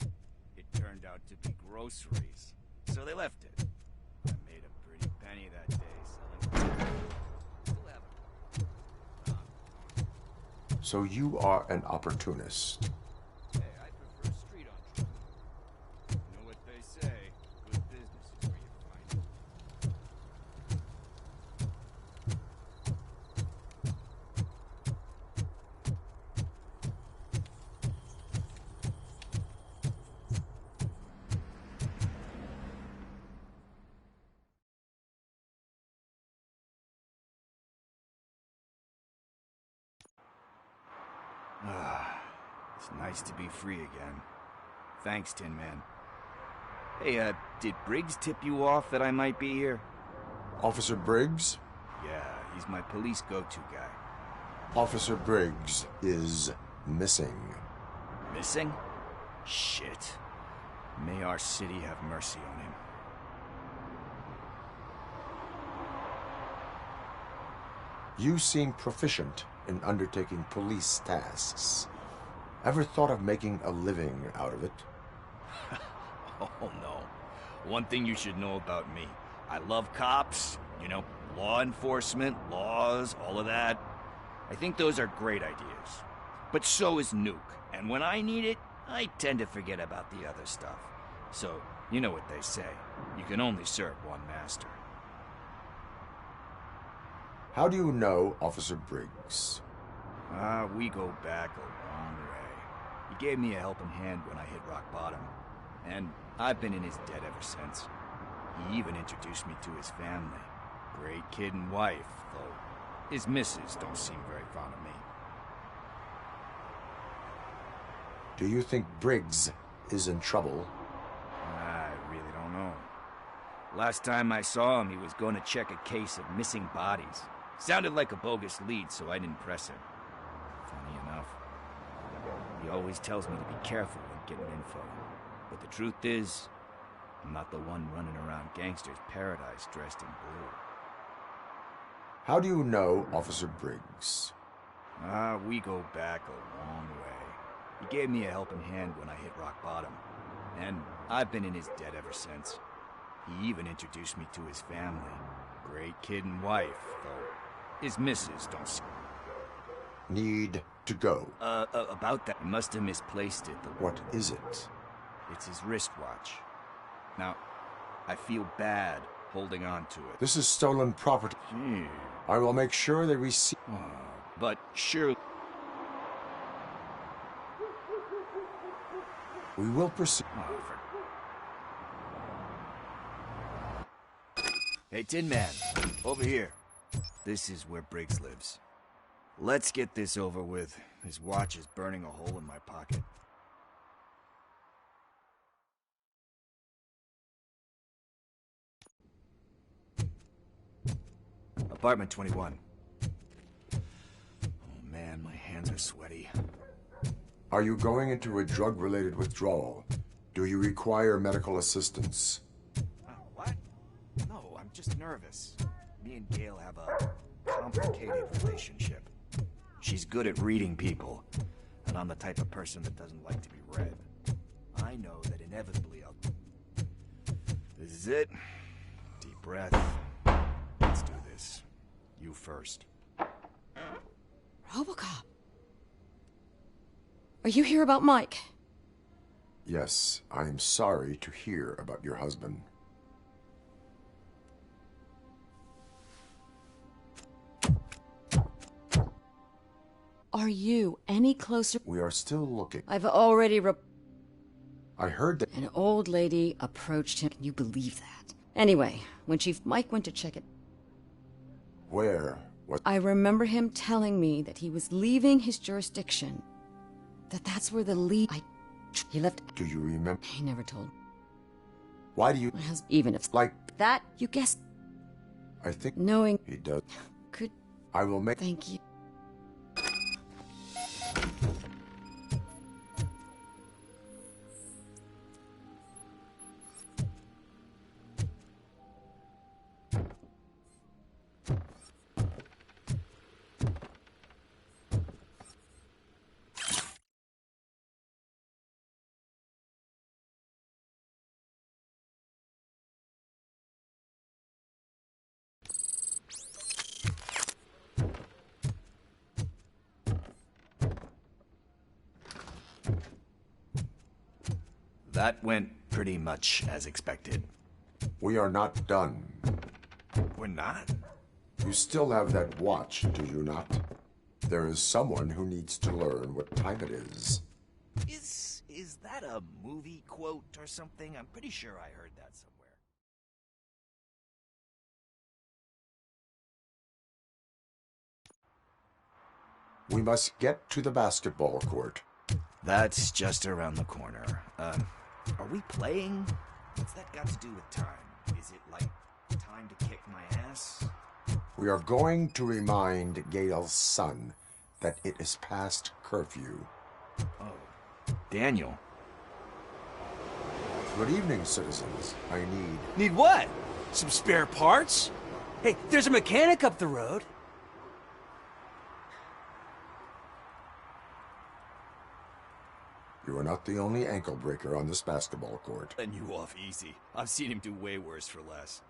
it turned out to be groceries. So they left it. I made a pretty penny that day selling... Still have it. So you are an opportunist. Hey, I prefer street-on trucking. You know what they say, good business is where you find it. It's nice to be free again. Thanks, Tin Man. Hey, did Briggs tip you off that I might be here? Officer Briggs? Yeah, he's my police go-to guy. Officer Briggs is missing. Missing? Shit. May our city have mercy on him. You seem proficient in undertaking police tasks. Ever thought of making a living out of it? Oh, no. One thing you should know about me. I love cops, you know, law enforcement, laws, all of that. I think those are great ideas. But so is Nuke. And when I need it, I tend to forget about the other stuff. So, you know what they say. You can only serve one master. How do you know Officer Briggs? We go back a long way. He gave me a helping hand when I hit rock bottom. And I've been in his debt ever since. He even introduced me to his family. Great kid and wife, though his missus don't seem very fond of me. Do you think Briggs is in trouble? I really don't know. Last time I saw him, he was going to check a case of missing bodies. Sounded like a bogus lead, so I didn't press him. Funny enough, He always tells me to be careful when getting info. But the truth is, I'm not the one running around gangster's paradise dressed in blue. How do you know Officer Briggs? We go back a long way. He gave me a helping hand when I hit rock bottom. And I've been in his debt ever since. He even introduced me to his family. Great kid and wife, though his missus don't... Need to go. About that, he must have misplaced it. What is it? It's his wristwatch. Now, I feel bad holding on to it. This is stolen property. Gee. I will make sure they receive... But sure... We will proceed. Hey, Tin Man, over here. This is where Briggs lives. Let's get this over with. His watch is burning a hole in my pocket. Apartment 21. Oh man, my hands are sweaty. Are you going into a drug-related withdrawal? Do you require medical assistance? What? No, I'm just nervous. Me and Gail have a complicated relationship. She's good at reading people, and I'm the type of person that doesn't like to be read. I know that inevitably I'll... This is it. Deep breath. Let's do this. You first. RoboCop. Are you here about Mike? Yes, I am sorry to hear about your husband. Are you any closer? We are still looking. I've already I heard that... An old lady approached him. Can you believe that? Anyway, when Chief Mike went to check it... Where? What? I remember him telling me that he was leaving his jurisdiction. That's where the lead... He left... Do you remember? He never told. Why do you... My husband, even if... Like... That, you guessed... I think... Knowing... He does. Could... I will make... Thank you. That went pretty much as expected. We are not done. We're not? You still have that watch, do you not? There is someone who needs to learn what time it is. Is that a movie quote or something? I'm pretty sure I heard that somewhere. We must get to the basketball court. That's just around the corner. Are we playing? What's that got to do with time? Is it like time to kick my ass? We are going to remind Gail's son that it is past curfew. Oh, Daniel. Good evening, citizens. I need... Need what? Some spare parts? Hey, there's a mechanic up the road. You are not the only ankle breaker on this basketball court. Letting you off easy. I've seen him do way worse for less.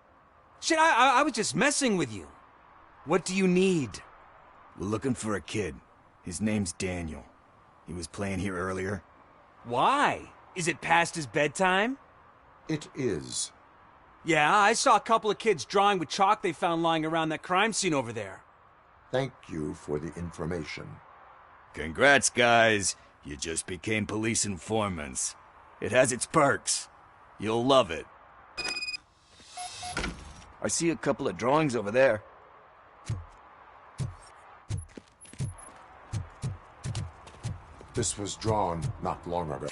Shit, I was just messing with you. What do you need? We're looking for a kid. His name's Daniel. He was playing here earlier. Why? Is it past his bedtime? It is. Yeah, I saw a couple of kids drawing with chalk they found lying around that crime scene over there. Thank you for the information. Congrats, guys. You just became police informants. It has its perks. You'll love it. I see a couple of drawings over there. This was drawn not long ago.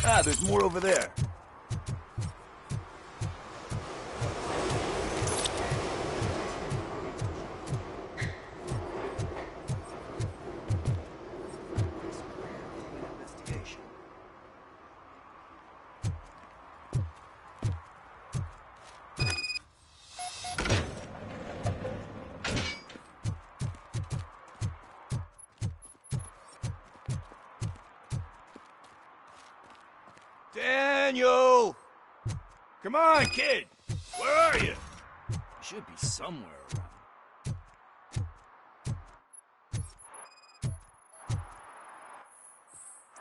Ah, there's more over there. Daniel! Come on, kid! Where are you? You should be somewhere around.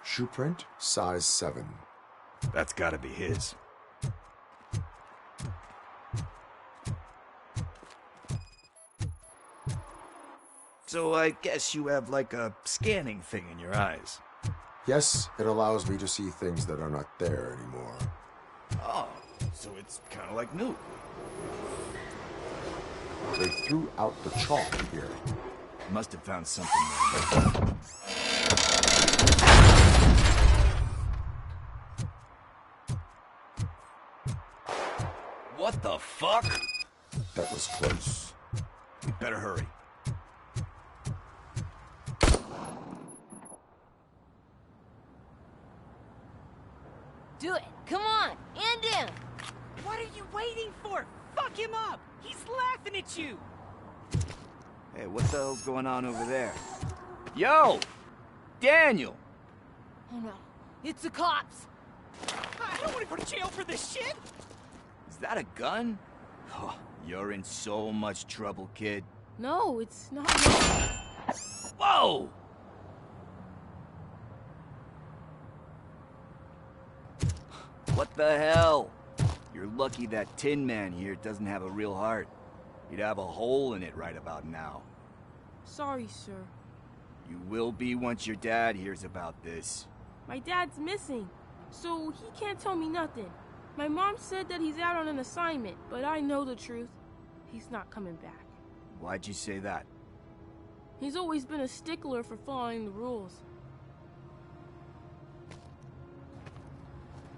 Shoe print, size 7. That's gotta be his. So I guess you have like a scanning thing in your eyes. Yes, it allows me to see things that are not there anymore. Oh, so it's kind of like new. They threw out the chalk here. Must have found something there. What the fuck? That was close. We better hurry. Do it. Come on. End him. What are you waiting for? Fuck him up. He's laughing at you. Hey, what the hell's going on over there? Yo! Daniel! Oh no. It's the cops. I don't want to go to jail for this shit. Is that a gun? Oh, you're in so much trouble, kid. No, it's not. Whoa! What the hell? You're lucky that Tin Man here doesn't have a real heart. He'd have a hole in it right about now. Sorry, sir. You will be once your dad hears about this. My dad's missing, so he can't tell me nothing. My mom said that he's out on an assignment, but I know the truth. He's not coming back. Why'd you say that? He's always been a stickler for following the rules.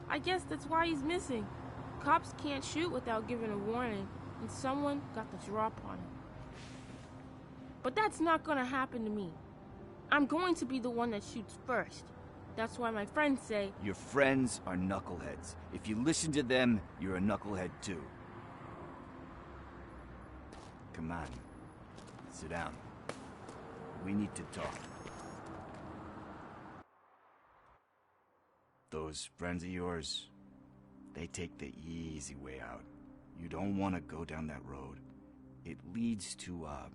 I guess that's why he's missing. Cops can't shoot without giving a warning, and someone got the drop on him. But that's not gonna happen to me. I'm going to be the one that shoots first. That's why my friends say... Your friends are knuckleheads. If you listen to them, you're a knucklehead too. Come on. Sit down. We need to talk. Those friends of yours, they take the easy way out. You don't want to go down that road. It leads to a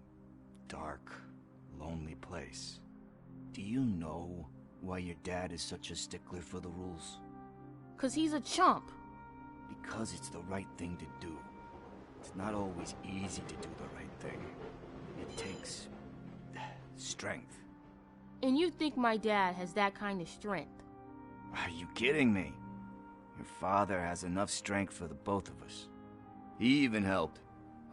dark, lonely place. Do you know why your dad is such a stickler for the rules? 'Cause he's a chump. Because it's the right thing to do. It's not always easy to do the right thing. It takes strength. And you think my dad has that kind of strength? Are you kidding me? Your father has enough strength for the both of us. He even helped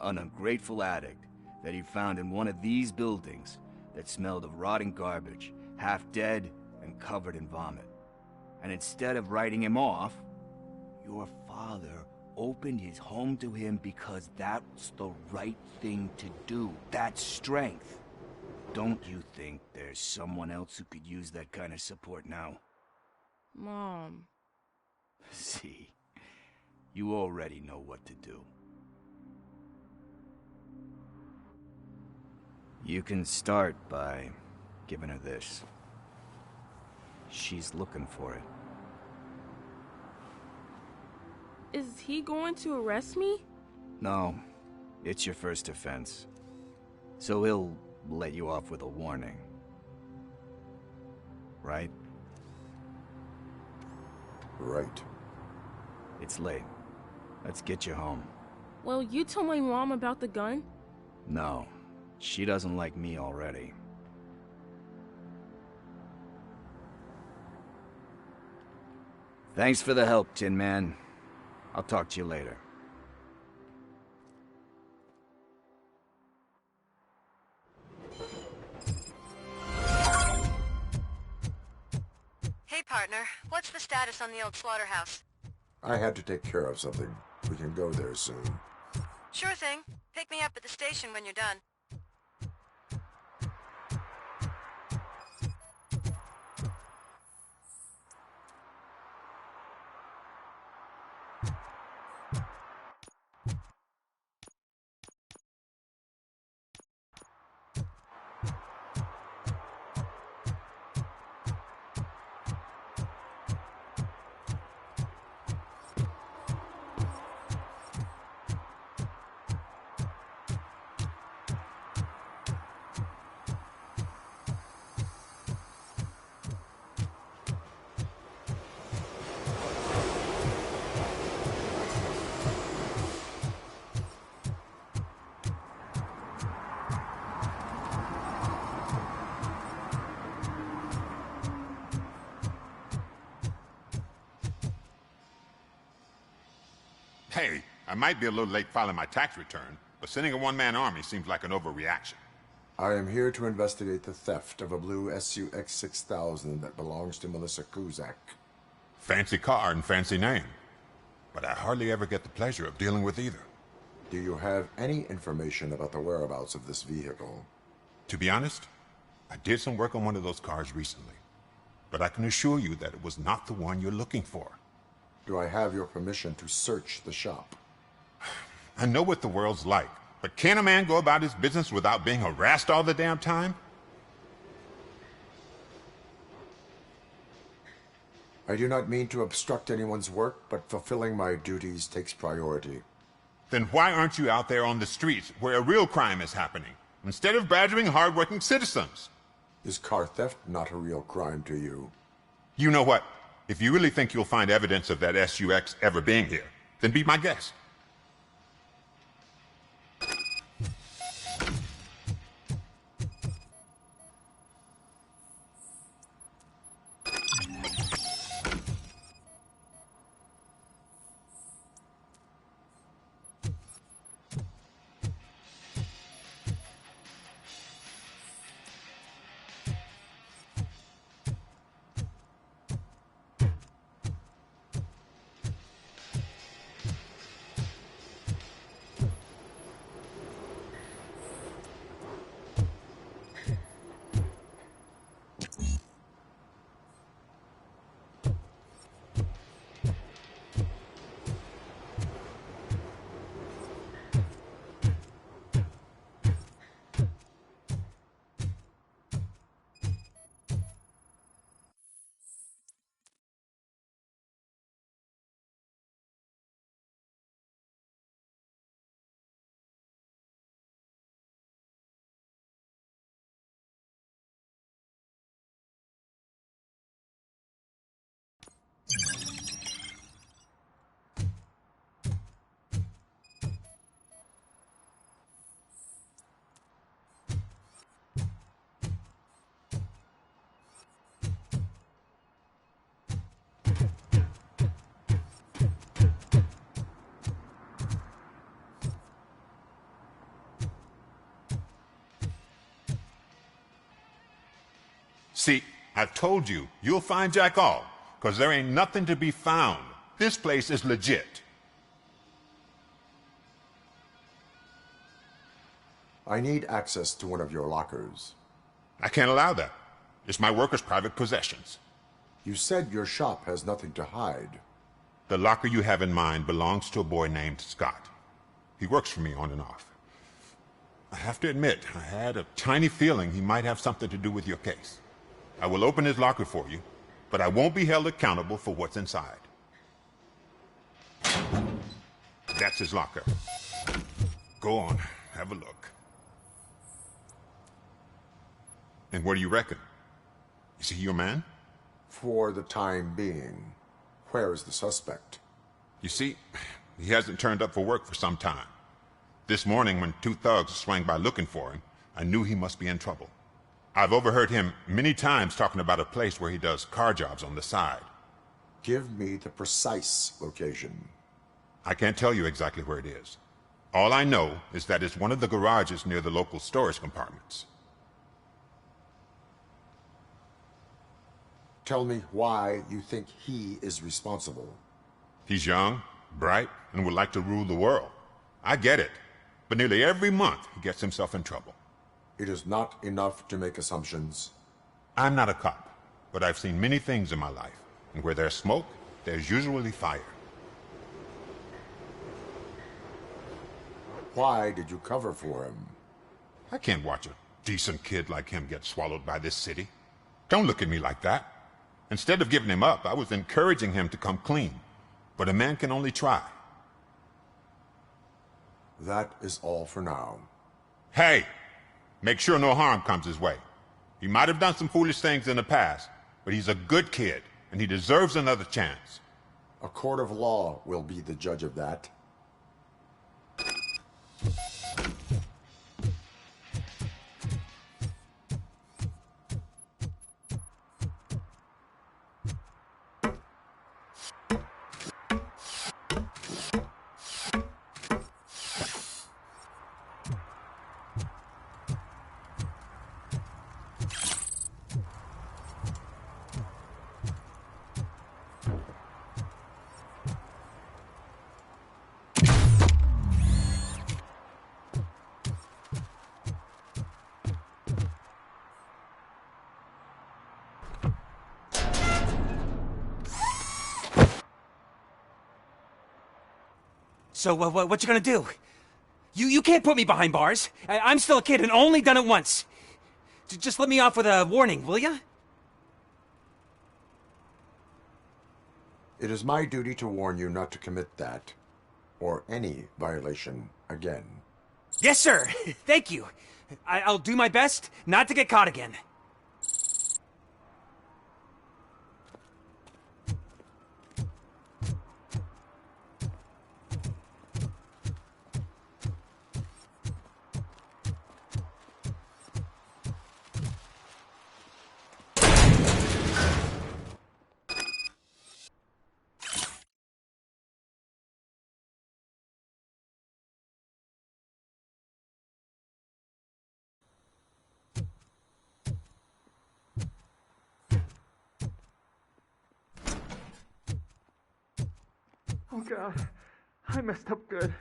an ungrateful addict that he found in one of these buildings that smelled of rotting garbage, half dead and covered in vomit. And instead of writing him off, your father opened his home to him because that's the right thing to do. That's strength. Don't you think there's someone else who could use that kind of support now? Mom. See, you already know what to do. You can start by giving her this. She's looking for it. Is he going to arrest me? No, it's your first offense. So he'll let you off with a warning. Right? Right. It's late. Let's get you home. Well, you told my mom about the gun? No, she doesn't like me already. Thanks for the help, Tin Man. I'll talk to you later. Hey, partner. What's the status on the old slaughterhouse? I had to take care of something. We can go there soon. Sure thing. Pick me up at the station when you're done. Hey, I might be a little late filing my tax return, but sending a one-man army seems like an overreaction. I am here to investigate the theft of a blue SUX 6000 that belongs to Melissa Kuzak. Fancy car and fancy name. But I hardly ever get the pleasure of dealing with either. Do you have any information about the whereabouts of this vehicle? To be honest, I did some work on one of those cars recently. But I can assure you that it was not the one you're looking for. Do I have your permission to search the shop? I know what the world's like, but can a man go about his business without being harassed all the damn time? I do not mean to obstruct anyone's work, but fulfilling my duties takes priority. Then why aren't you out there on the streets where a real crime is happening, instead of badgering hard-working citizens? Is car theft not a real crime to you? You know what? If you really think you'll find evidence of that SUX ever being here, then be my guest. See, I told you, you'll find Jack All, because there ain't nothing to be found. This place is legit. I need access to one of your lockers. I can't allow that. It's my workers' private possessions. You said your shop has nothing to hide. The locker you have in mind belongs to a boy named Scott. He works for me on and off. I have to admit, I had a tiny feeling he might have something to do with your case. I will open his locker for you, but I won't be held accountable for what's inside. That's his locker. Go on, have a look. And what do you reckon? Is he your man? For the time being. Where is the suspect? You see, he hasn't turned up for work for some time. This morning, when two thugs swang by looking for him, I knew he must be in trouble. I've overheard him many times talking about a place where he does car jobs on the side. Give me the precise location. I can't tell you exactly where it is. All I know is that it's one of the garages near the local storage compartments. Tell me why you think he is responsible. He's young, bright, and would like to rule the world. I get it. But nearly every month, he gets himself in trouble. It is not enough to make assumptions. I'm not a cop, but I've seen many things in my life. And where there's smoke, there's usually fire. Why did you cover for him? I can't watch a decent kid like him get swallowed by this city. Don't look at me like that. Instead of giving him up, I was encouraging him to come clean. But a man can only try. That is all for now. Hey! Make sure no harm comes his way. He might have done some foolish things in the past, but he's a good kid, and he deserves another chance. A court of law will be the judge of that. So, what you gonna do? You can't put me behind bars. I'm still a kid and only done it once. Just let me off with a warning, will ya? It is my duty to warn you not to commit that, or any violation, again. Yes, sir. Thank you. I'll do my best not to get caught again. Oh God, I messed up good.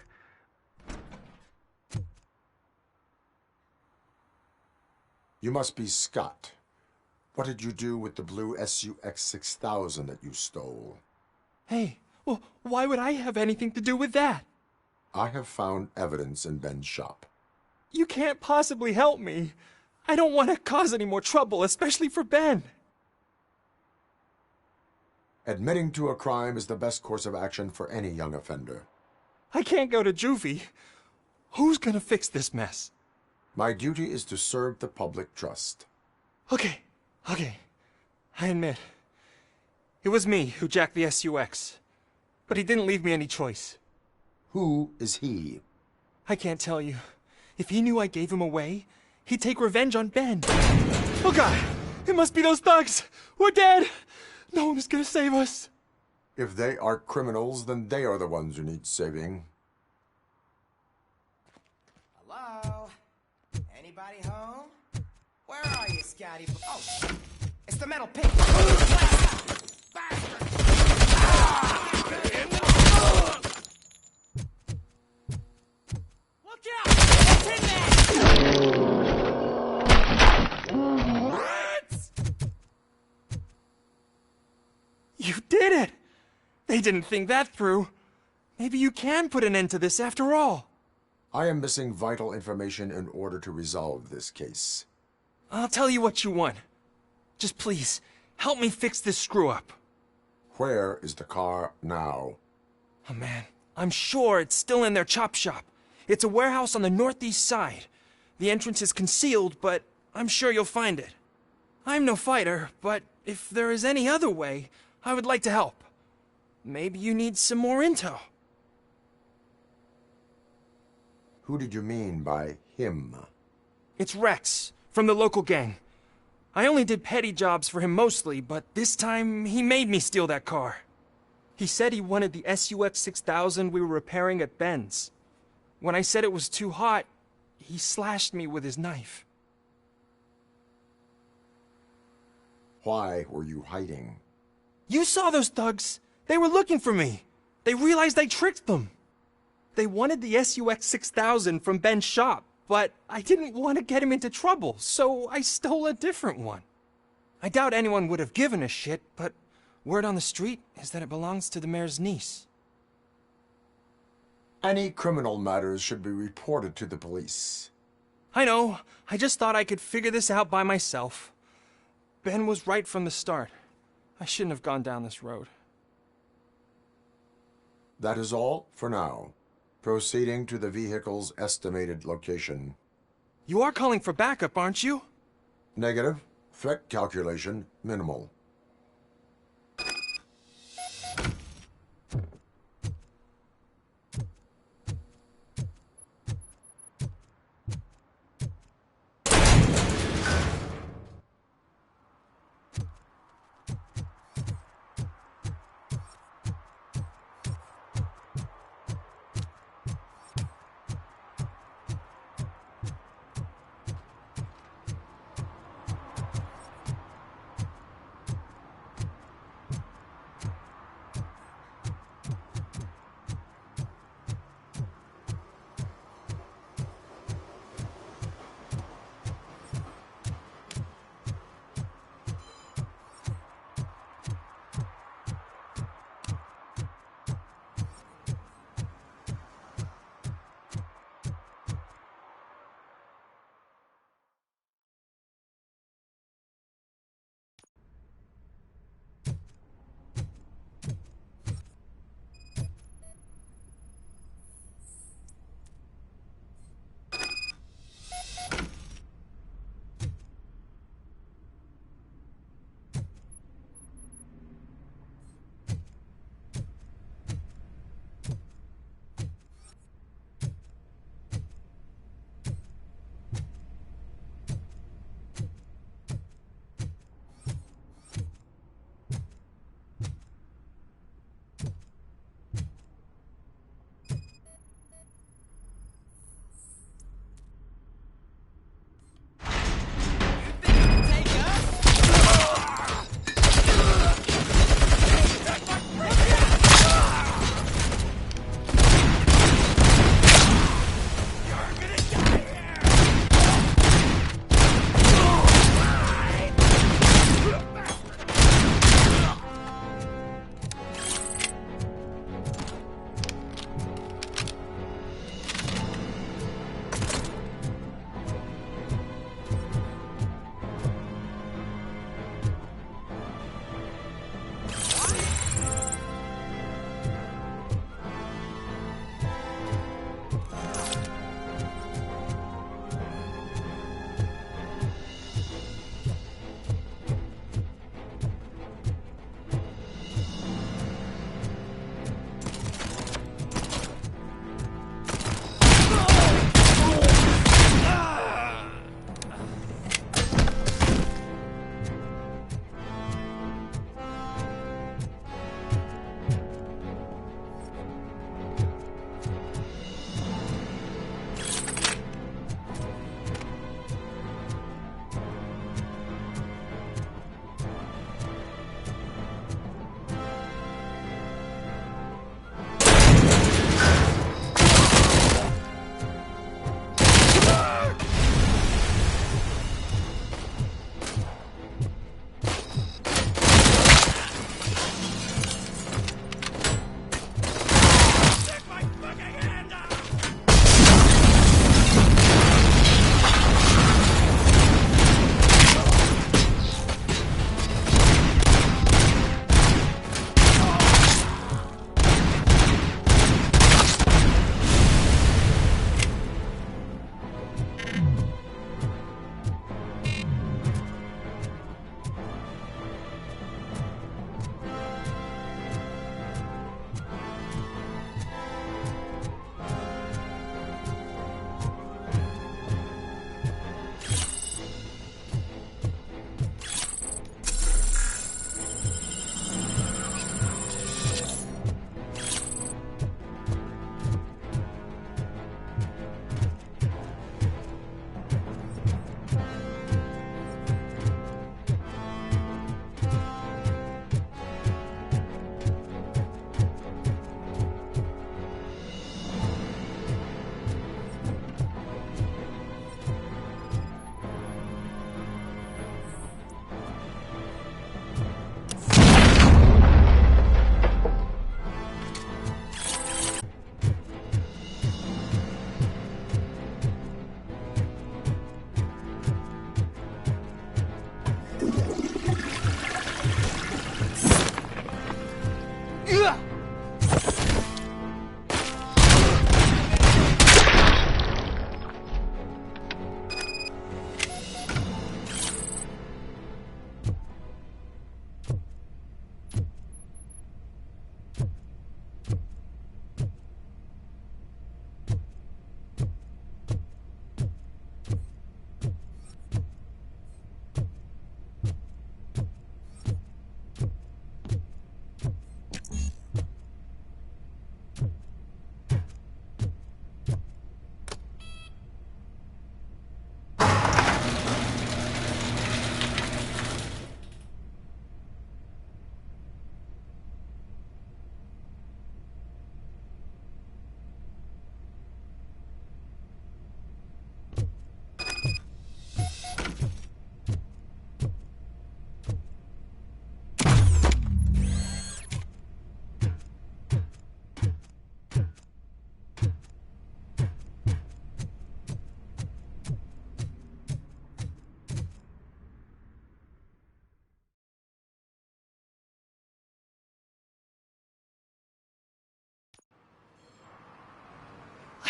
You must be Scott. What did you do with the blue SUX 6000 that you stole? Hey, well, why would I have anything to do with that? I have found evidence in Ben's shop. You can't possibly help me. I don't want to cause any more trouble, especially for Ben. Admitting to a crime is the best course of action for any young offender. I can't go to juvie. Who's gonna fix this mess? My duty is to serve the public trust. Okay. I admit. It was me who jacked the SUX. But he didn't leave me any choice. Who is he? I can't tell you. If he knew I gave him away, he'd take revenge on Ben. Oh God! It must be those thugs! We're dead! No one is gonna save us. If they are criminals, then they are the ones who need saving. Hello? Anybody home? Where are you, Scotty? Oh, it's the metal pig. Bastard! Look out! What's in there? You did it! They didn't think that through. Maybe you can put an end to this after all. I am missing vital information in order to resolve this case. I'll tell you what you want. Just please, help me fix this screw-up. Where is the car now? Oh man, I'm sure it's still in their chop shop. It's a warehouse on the northeast side. The entrance is concealed, but I'm sure you'll find it. I'm no fighter, but if there is any other way, I would like to help. Maybe you need some more intel. Who did you mean by him? It's Rex, from the local gang. I only did petty jobs for him mostly, but this time he made me steal that car. He said he wanted the SUX 6000 we were repairing at Ben's. When I said it was too hot, he slashed me with his knife. Why were you hiding? You saw those thugs. They were looking for me. They realized I tricked them. They wanted the SUX 6000 from Ben's shop, but I didn't want to get him into trouble, so I stole a different one. I doubt anyone would have given a shit, but word on the street is that it belongs to the mayor's niece. Any criminal matters should be reported to the police. I know. I just thought I could figure this out by myself. Ben was right from the start. I shouldn't have gone down this road. That is all for now. Proceeding to the vehicle's estimated location. You are calling for backup, aren't you? Negative. Threat calculation minimal.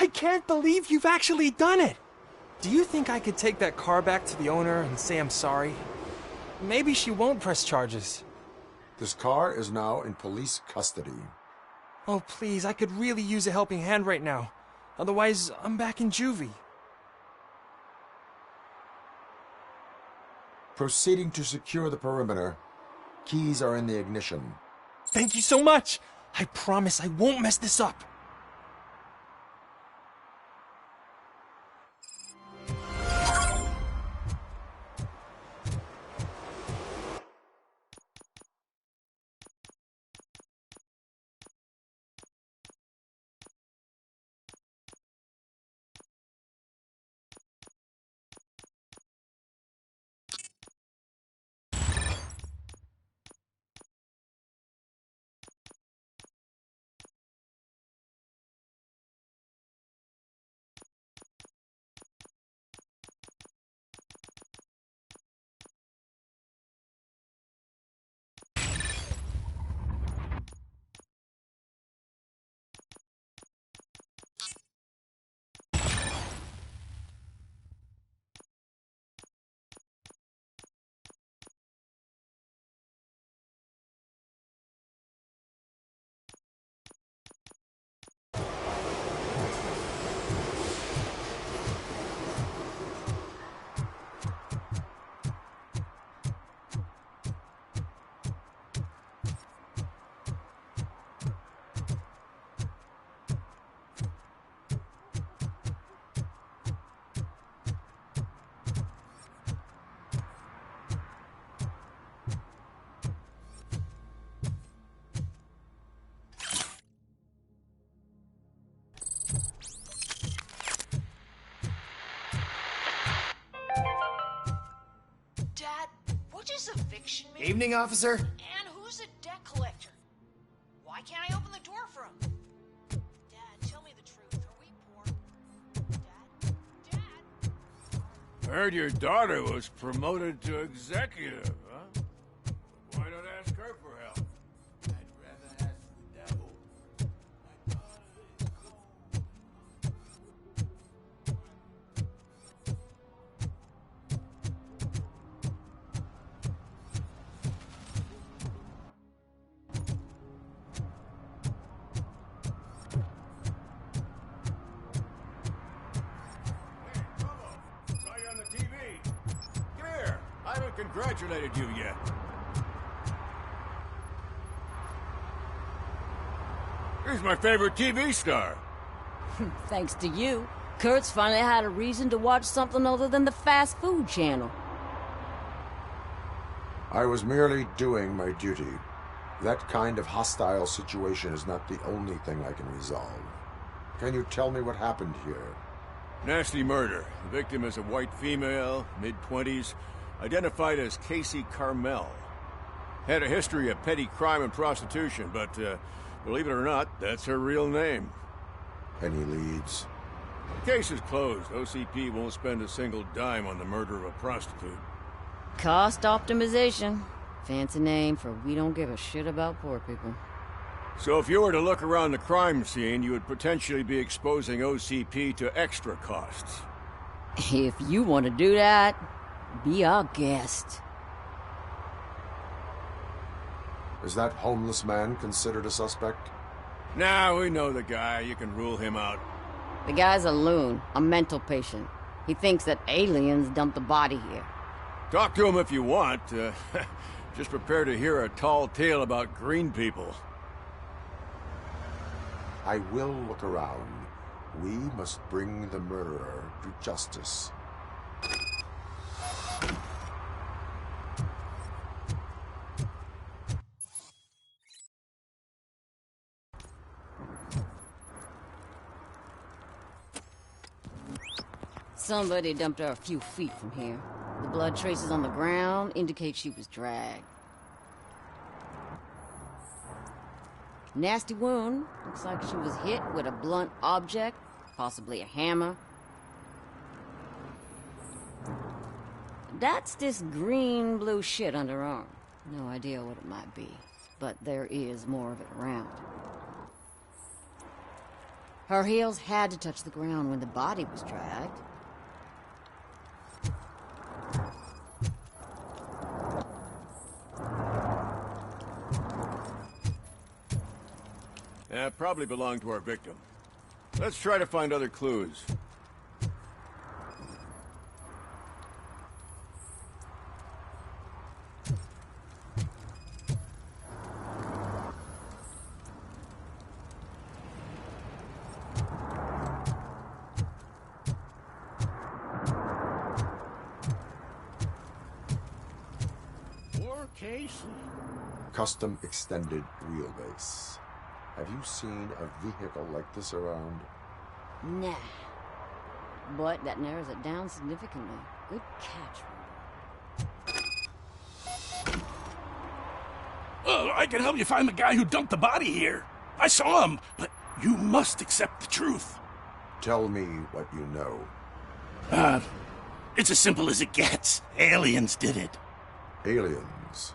I can't believe you've actually done it! Do you think I could take that car back to the owner and say I'm sorry? Maybe she won't press charges. This car is now in police custody. Oh, please, I could really use a helping hand right now. Otherwise, I'm back in juvie. Proceeding to secure the perimeter. Keys are in the ignition. Thank you so much! I promise I won't mess this up. Evening, officer. And who's a debt collector? Why can't I open the door for him? Dad, tell me the truth. Are we poor? Dad? Heard your daughter was promoted to executive, huh? Why not ask her for help? I'd rather ask the devil. My daughter is cold. Saw you on the TV. Come here. I haven't congratulated you yet. Here's my favorite TV star. Thanks to you, Kurt's finally had a reason to watch something other than the fast food channel. I was merely doing my duty. That kind of hostile situation is not the only thing I can resolve. Can you tell me what happened here? Nasty murder. The victim is a white female, mid-20s, identified as Casey Carmel. Had a history of petty crime and prostitution, but believe it or not, that's her real name. Any leads? The case is closed. OCP won't spend a single dime on the murder of a prostitute. Cost optimization. Fancy name for we don't give a shit about poor people. So if you were to look around the crime scene, you would potentially be exposing OCP to extra costs. If you want to do that, be our guest. Is that homeless man considered a suspect? Nah, we know the guy. You can rule him out. The guy's a loon, a mental patient. He thinks that aliens dumped the body here. Talk to him if you want. Just prepare to hear a tall tale about green people. I will look around. We must bring the murderer to justice. Somebody dumped her a few feet from here. The blood traces on the ground indicate she was dragged. Nasty wound. Looks like she was hit with a blunt object, possibly a hammer. That's this green-blue shit under her arm. No idea what it might be, but there is more of it around. Her heels had to touch the ground when the body was dragged. That probably belonged to our victim. Let's try to find other clues. Custom extended wheelbase. Have you seen a vehicle like this around? Nah. But that narrows it down significantly. Good catch, I can help you find the guy who dumped the body here. I saw him, but you must accept the truth. Tell me what you know. It's as simple as it gets. Aliens did it. Aliens?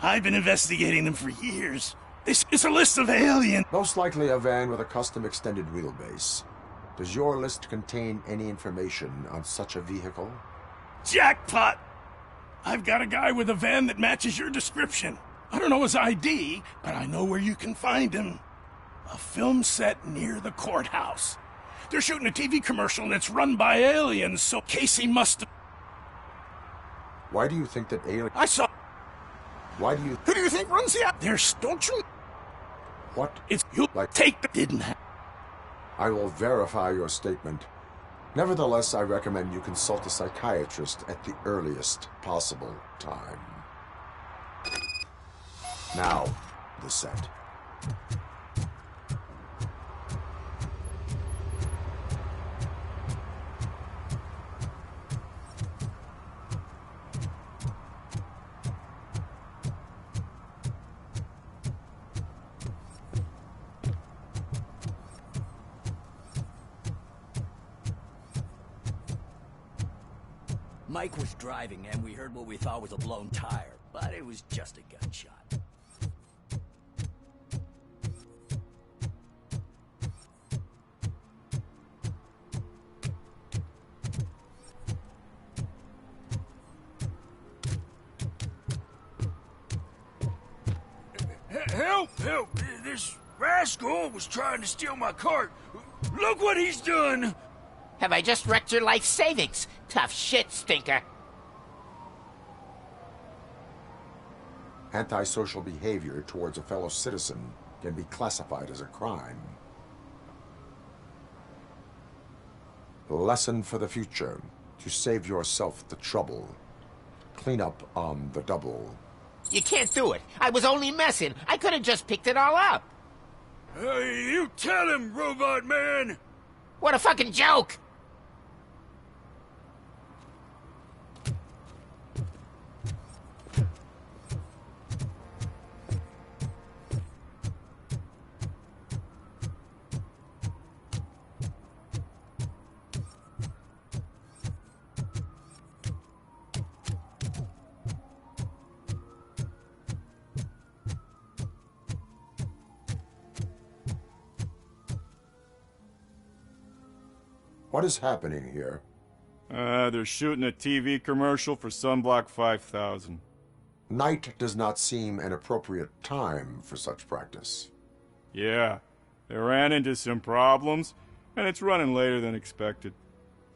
I've been investigating them for years. This is a list of aliens. Most likely a van with a custom extended wheelbase. Does your list contain any information on such a vehicle? Jackpot! I've got a guy with a van that matches your description. I don't know his ID, but I know where you can find him. A film set near the courthouse. They're shooting a TV commercial and it's run by aliens, so Casey must have... Why do you think that aliens... I saw... Why do you... Who do you think runs the... There's... Don't you... What? It's... You take the... Didn't have... I will verify your statement. Nevertheless, I recommend you consult a psychiatrist at the earliest possible time. Now, the set. Mike was driving and we heard what we thought was a blown tire, but it was just a gunshot. Help! Help! This rascal was trying to steal my cart. Look what he's done! Have I just wrecked your life savings? Tough shit, stinker. Antisocial behavior towards a fellow citizen can be classified as a crime. Lesson for the future. To save yourself the trouble. Clean up on the double. You can't do it. I was only messing. I could have just picked it all up. You tell him, Robot Man! What a fucking joke! What is happening here? They're shooting a TV commercial for Sunblock 5000. Night does not seem an appropriate time for such practice. Yeah, they ran into some problems, and it's running later than expected.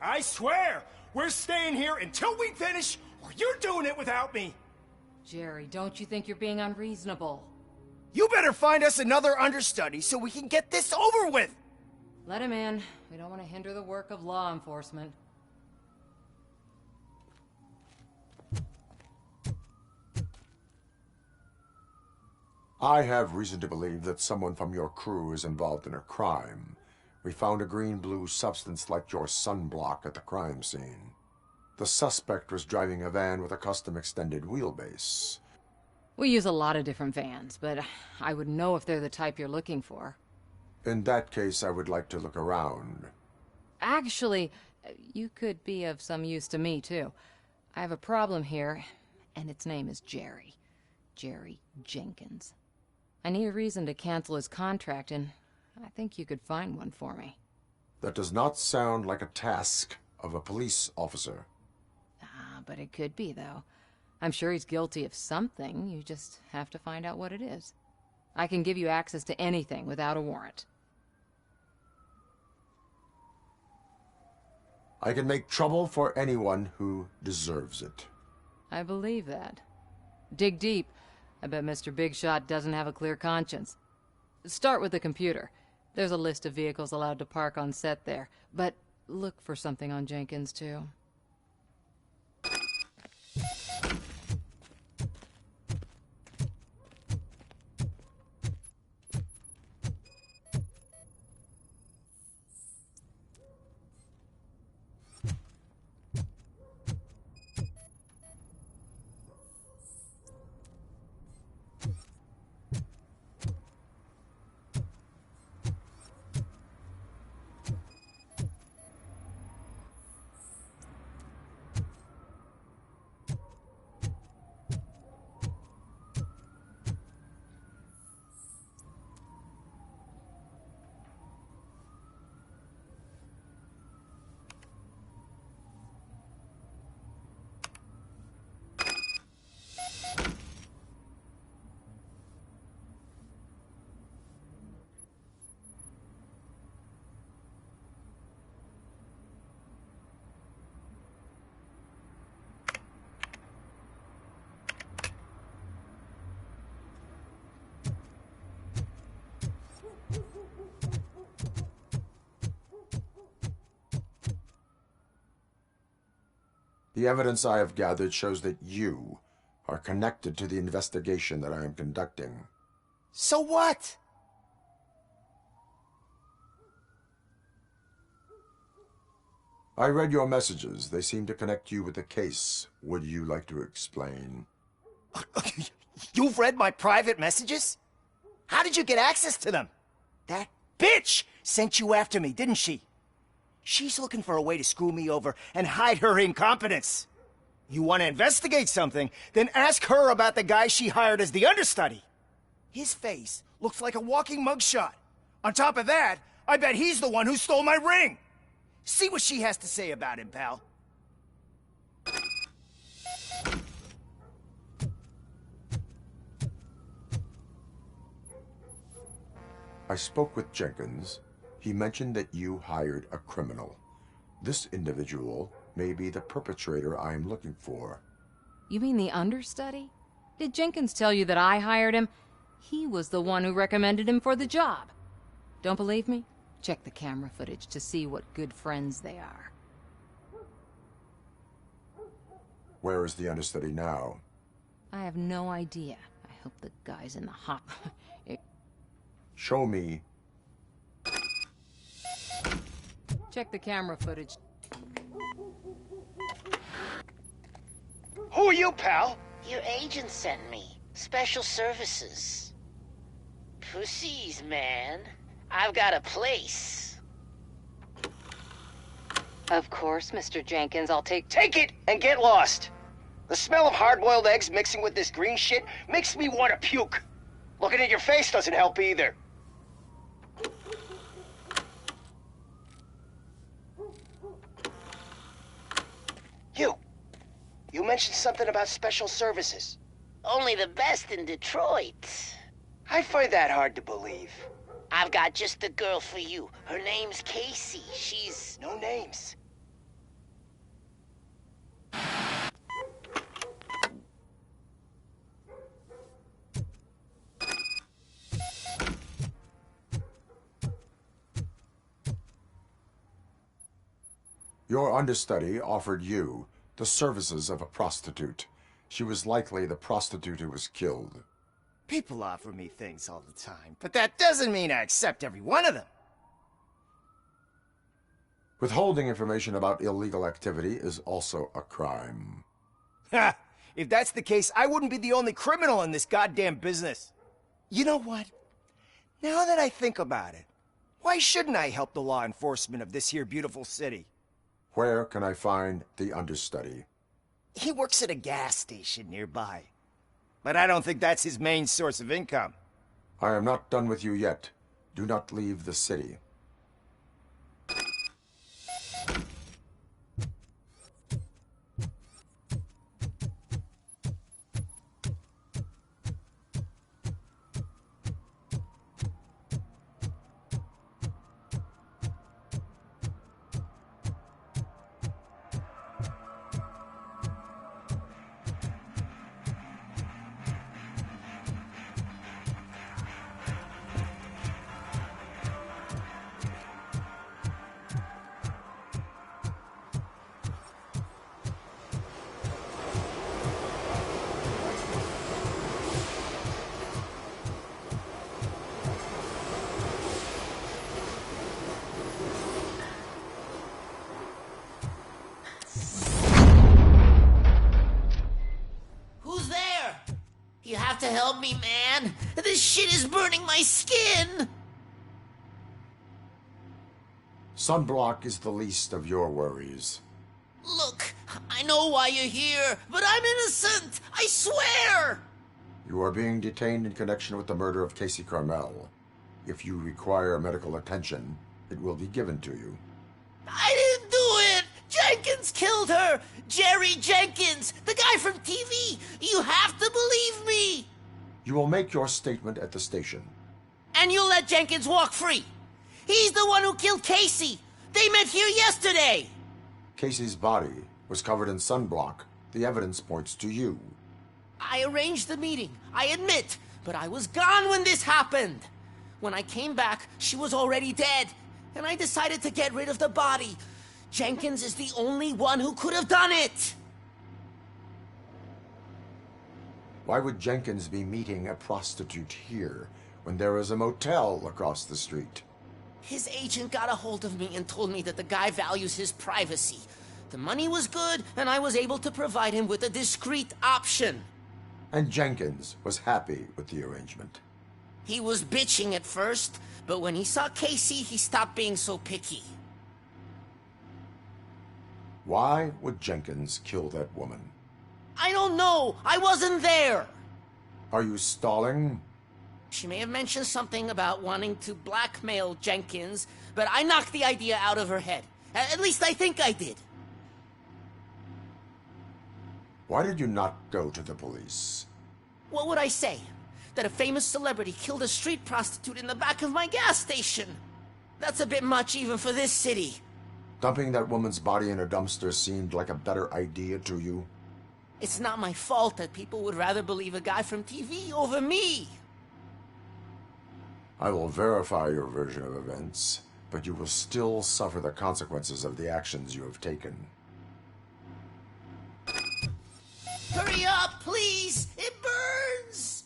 I swear, we're staying here until we finish, or you're doing it without me. Jerry, don't you think you're being unreasonable? You better find us another understudy so we can get this over with. Let him in. We don't want to hinder the work of law enforcement. I have reason to believe that someone from your crew is involved in a crime. We found a green-blue substance like your sunblock at the crime scene. The suspect was driving a van with a custom extended wheelbase. We use a lot of different vans, but I would know if they're the type you're looking for. In that case, I would like to look around. Actually, you could be of some use to me, too. I have a problem here, and its name is Jerry. Jerry Jenkins. I need a reason to cancel his contract, and I think you could find one for me. That does not sound like a task of a police officer. But it could be, though. I'm sure he's guilty of something. You just have to find out what it is. I can give you access to anything without a warrant. I can make trouble for anyone who deserves it. I believe that. Dig deep. I bet Mr. Big Shot doesn't have a clear conscience. Start with the computer. There's a list of vehicles allowed to park on set there. But look for something on Jenkins, too. The evidence I have gathered shows that you are connected to the investigation that I am conducting. So what? I read your messages. They seem to connect you with the case. Would you like to explain? You've read my private messages? How did you get access to them? That bitch sent you after me, didn't she? She's looking for a way to screw me over and hide her incompetence. You want to investigate something, then ask her about the guy she hired as the understudy. His face looks like a walking mugshot. On top of that, I bet he's the one who stole my ring. See what she has to say about him, pal. I spoke with Jenkins. He mentioned that you hired a criminal. This individual may be the perpetrator I am looking for. You mean the understudy? Did Jenkins tell you that I hired him? He was the one who recommended him for the job. Don't believe me? Check the camera footage to see what good friends they are. Where is the understudy now? I have no idea. I hope the guy's in the hot... Show me. Check the camera footage. Who are you, pal? Your agent sent me. Special services. Pussies, man. I've got a place. Of course, Mr. Jenkins, I'll take... Take it and get lost. The smell of hard-boiled eggs mixing with this green shit makes me want to puke. Looking at your face doesn't help either. You mentioned something about special services. Only the best in Detroit. I find that hard to believe. I've got just the girl for you. Her name's Casey. She's... No names. Your understudy offered you the services of a prostitute. She was likely the prostitute who was killed. People offer me things all the time, but that doesn't mean I accept every one of them. Withholding information about illegal activity is also a crime. Ha! If that's the case, I wouldn't be the only criminal in this goddamn business. You know what? Now that I think about it, why shouldn't I help the law enforcement of this here beautiful city? Where can I find the understudy? He works at a gas station nearby. But I don't think that's his main source of income. I am not done with you yet. Do not leave the city. Who's there? You have to help me, man. This shit is burning my skin. Sunblock is the least of your worries. Look, I know why you're here, but I'm innocent. I swear. You are being detained in connection with the murder of Casey Carmel. If you require medical attention, it will be given to you. I didn't do it. Jenkins killed her. Jerry Jenkins, the guy from TV. You have to believe me. You will make your statement at the station. And you'll let Jenkins walk free. He's the one who killed Casey. They met here yesterday. Casey's body was covered in sunblock. The evidence points to you. I arranged the meeting, I admit, but I was gone when this happened. When I came back, she was already dead, and I decided to get rid of the body. Jenkins is the only one who could have done it. Why would Jenkins be meeting a prostitute here when there is a motel across the street? His agent got a hold of me and told me that the guy values his privacy. The money was good, and I was able to provide him with a discreet option. And Jenkins was happy with the arrangement. He was bitching at first, but when he saw Casey, he stopped being so picky. Why would Jenkins kill that woman? I don't know. I wasn't there. Are you stalling? She may have mentioned something about wanting to blackmail Jenkins, but I knocked the idea out of her head. At least I think I did. Why did you not go to the police? What would I say? That a famous celebrity killed a street prostitute in the back of my gas station? That's a bit much even for this city. Dumping that woman's body in a dumpster seemed like a better idea to you? It's not my fault that people would rather believe a guy from TV over me. I will verify your version of events, but you will still suffer the consequences of the actions you have taken. Hurry up, please! It burns!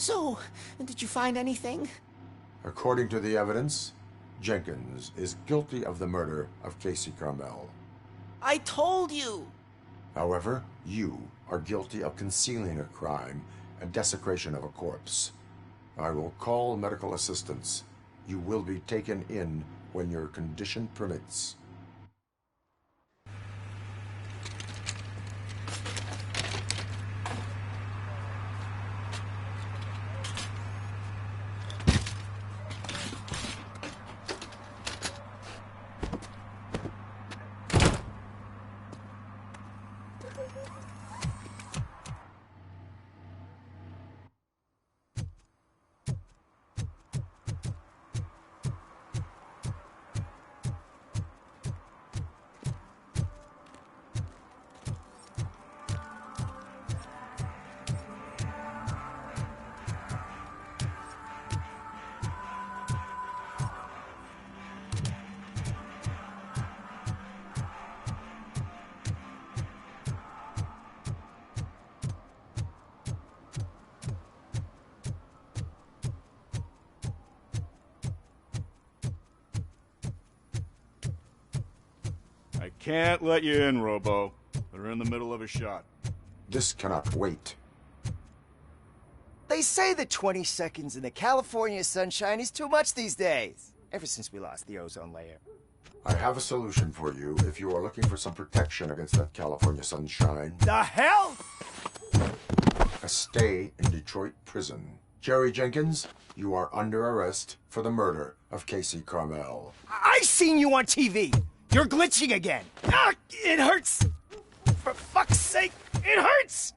So, did you find anything? According to the evidence, Jenkins is guilty of the murder of Casey Carmel. I told you! However, you are guilty of concealing a crime and desecration of a corpse. I will call medical assistance. You will be taken in when your condition permits. I can't let you in, Robo. They're in the middle of a shot. This cannot wait. They say that 20 seconds in the California sunshine is too much these days. Ever since we lost the ozone layer. I have a solution for you if you are looking for some protection against that California sunshine. The hell? A stay in Detroit prison. Jerry Jenkins, you are under arrest for the murder of Casey Carmel. I seen you on TV. You're glitching again. Ah, it hurts. For fuck's sake, it hurts.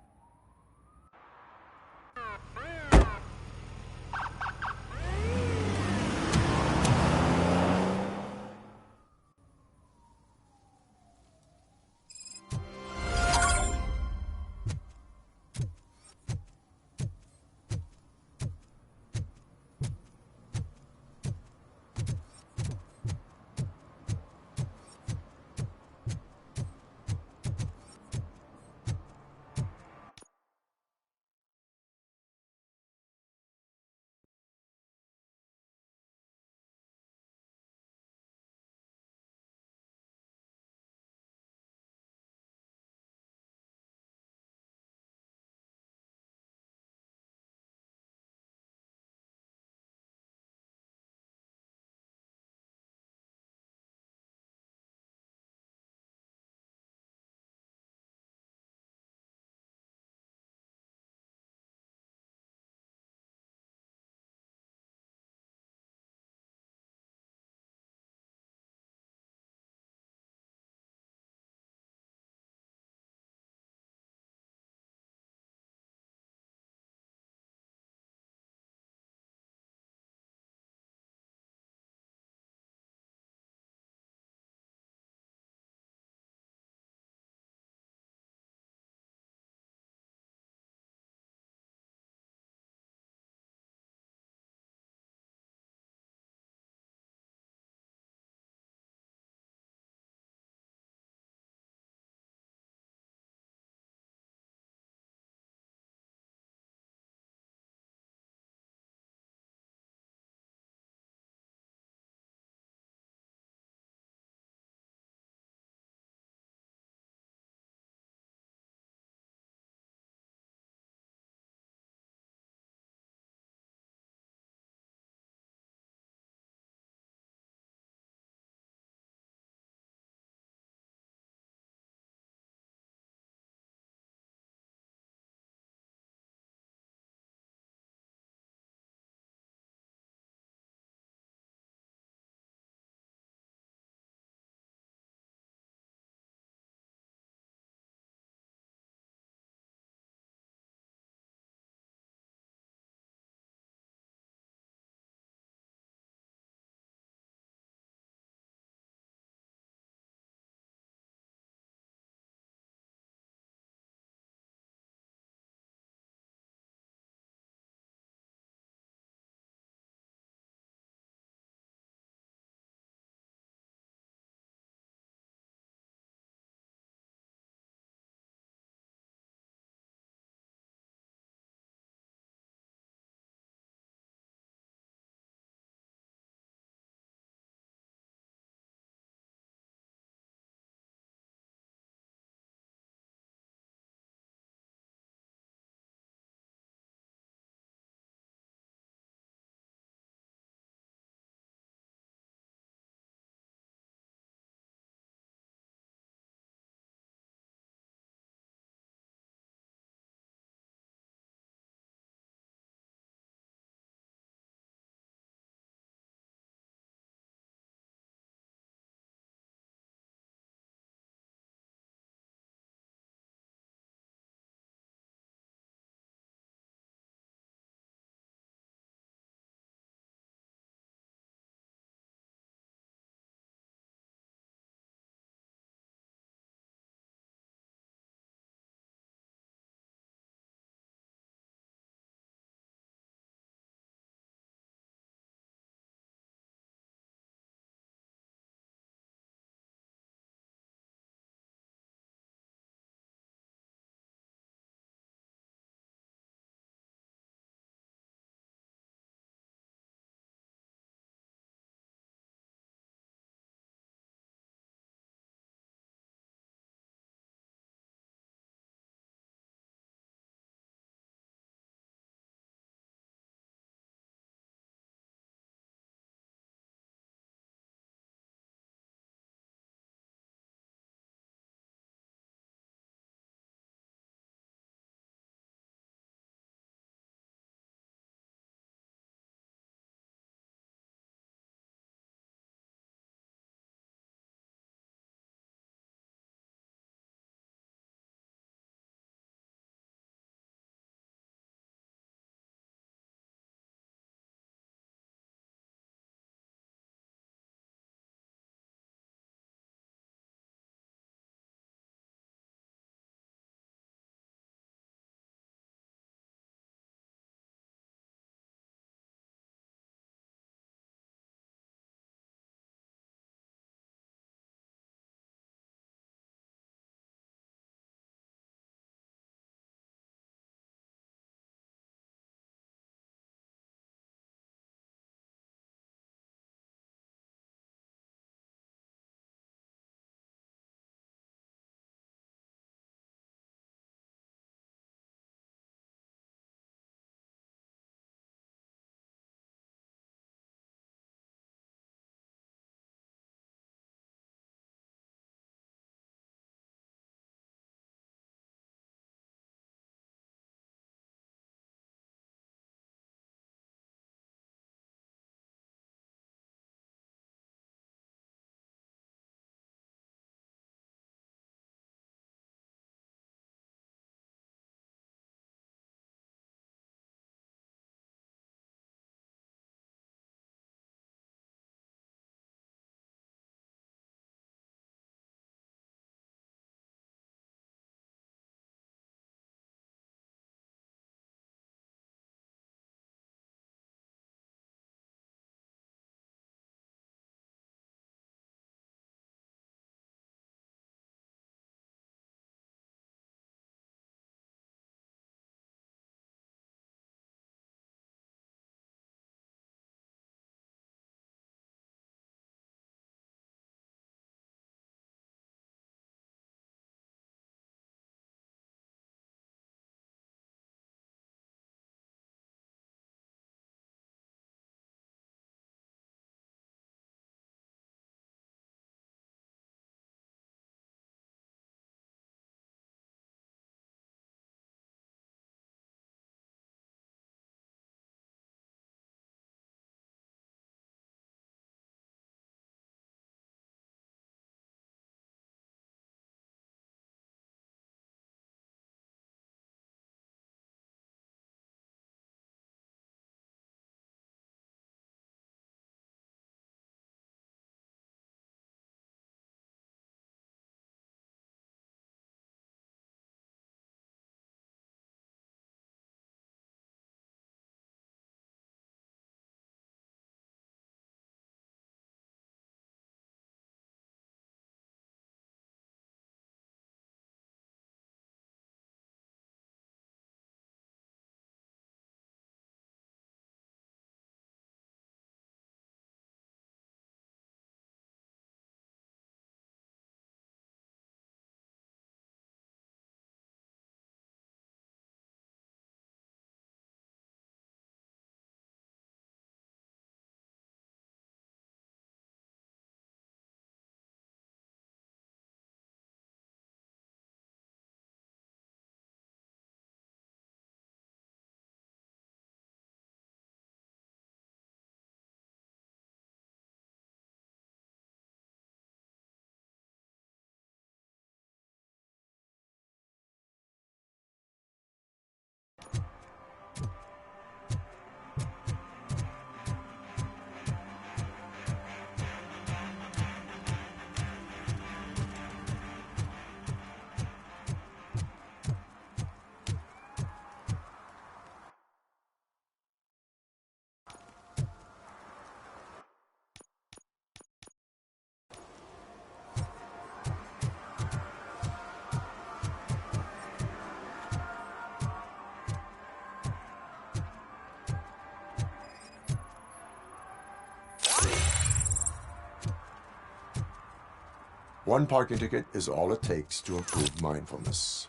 One parking ticket is all it takes to improve mindfulness.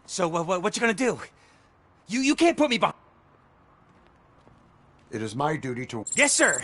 So, what you gonna do? You can't put me behind... It is my duty to... Yes, sir!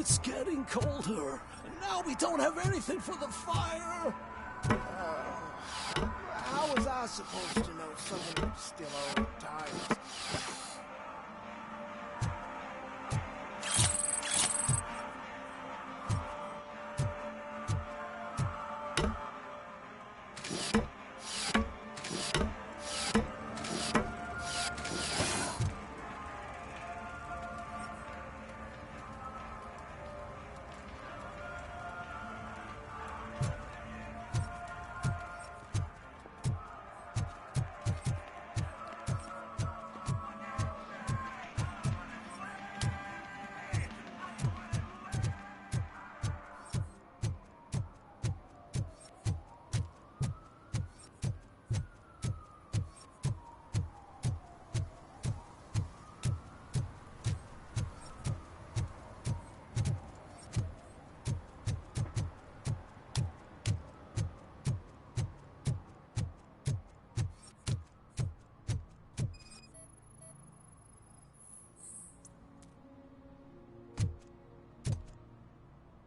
It's getting colder, and now we don't have anything for the fire. How was I supposed to know someone was still old tires?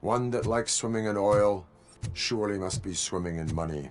One that likes swimming in oil surely must be swimming in money.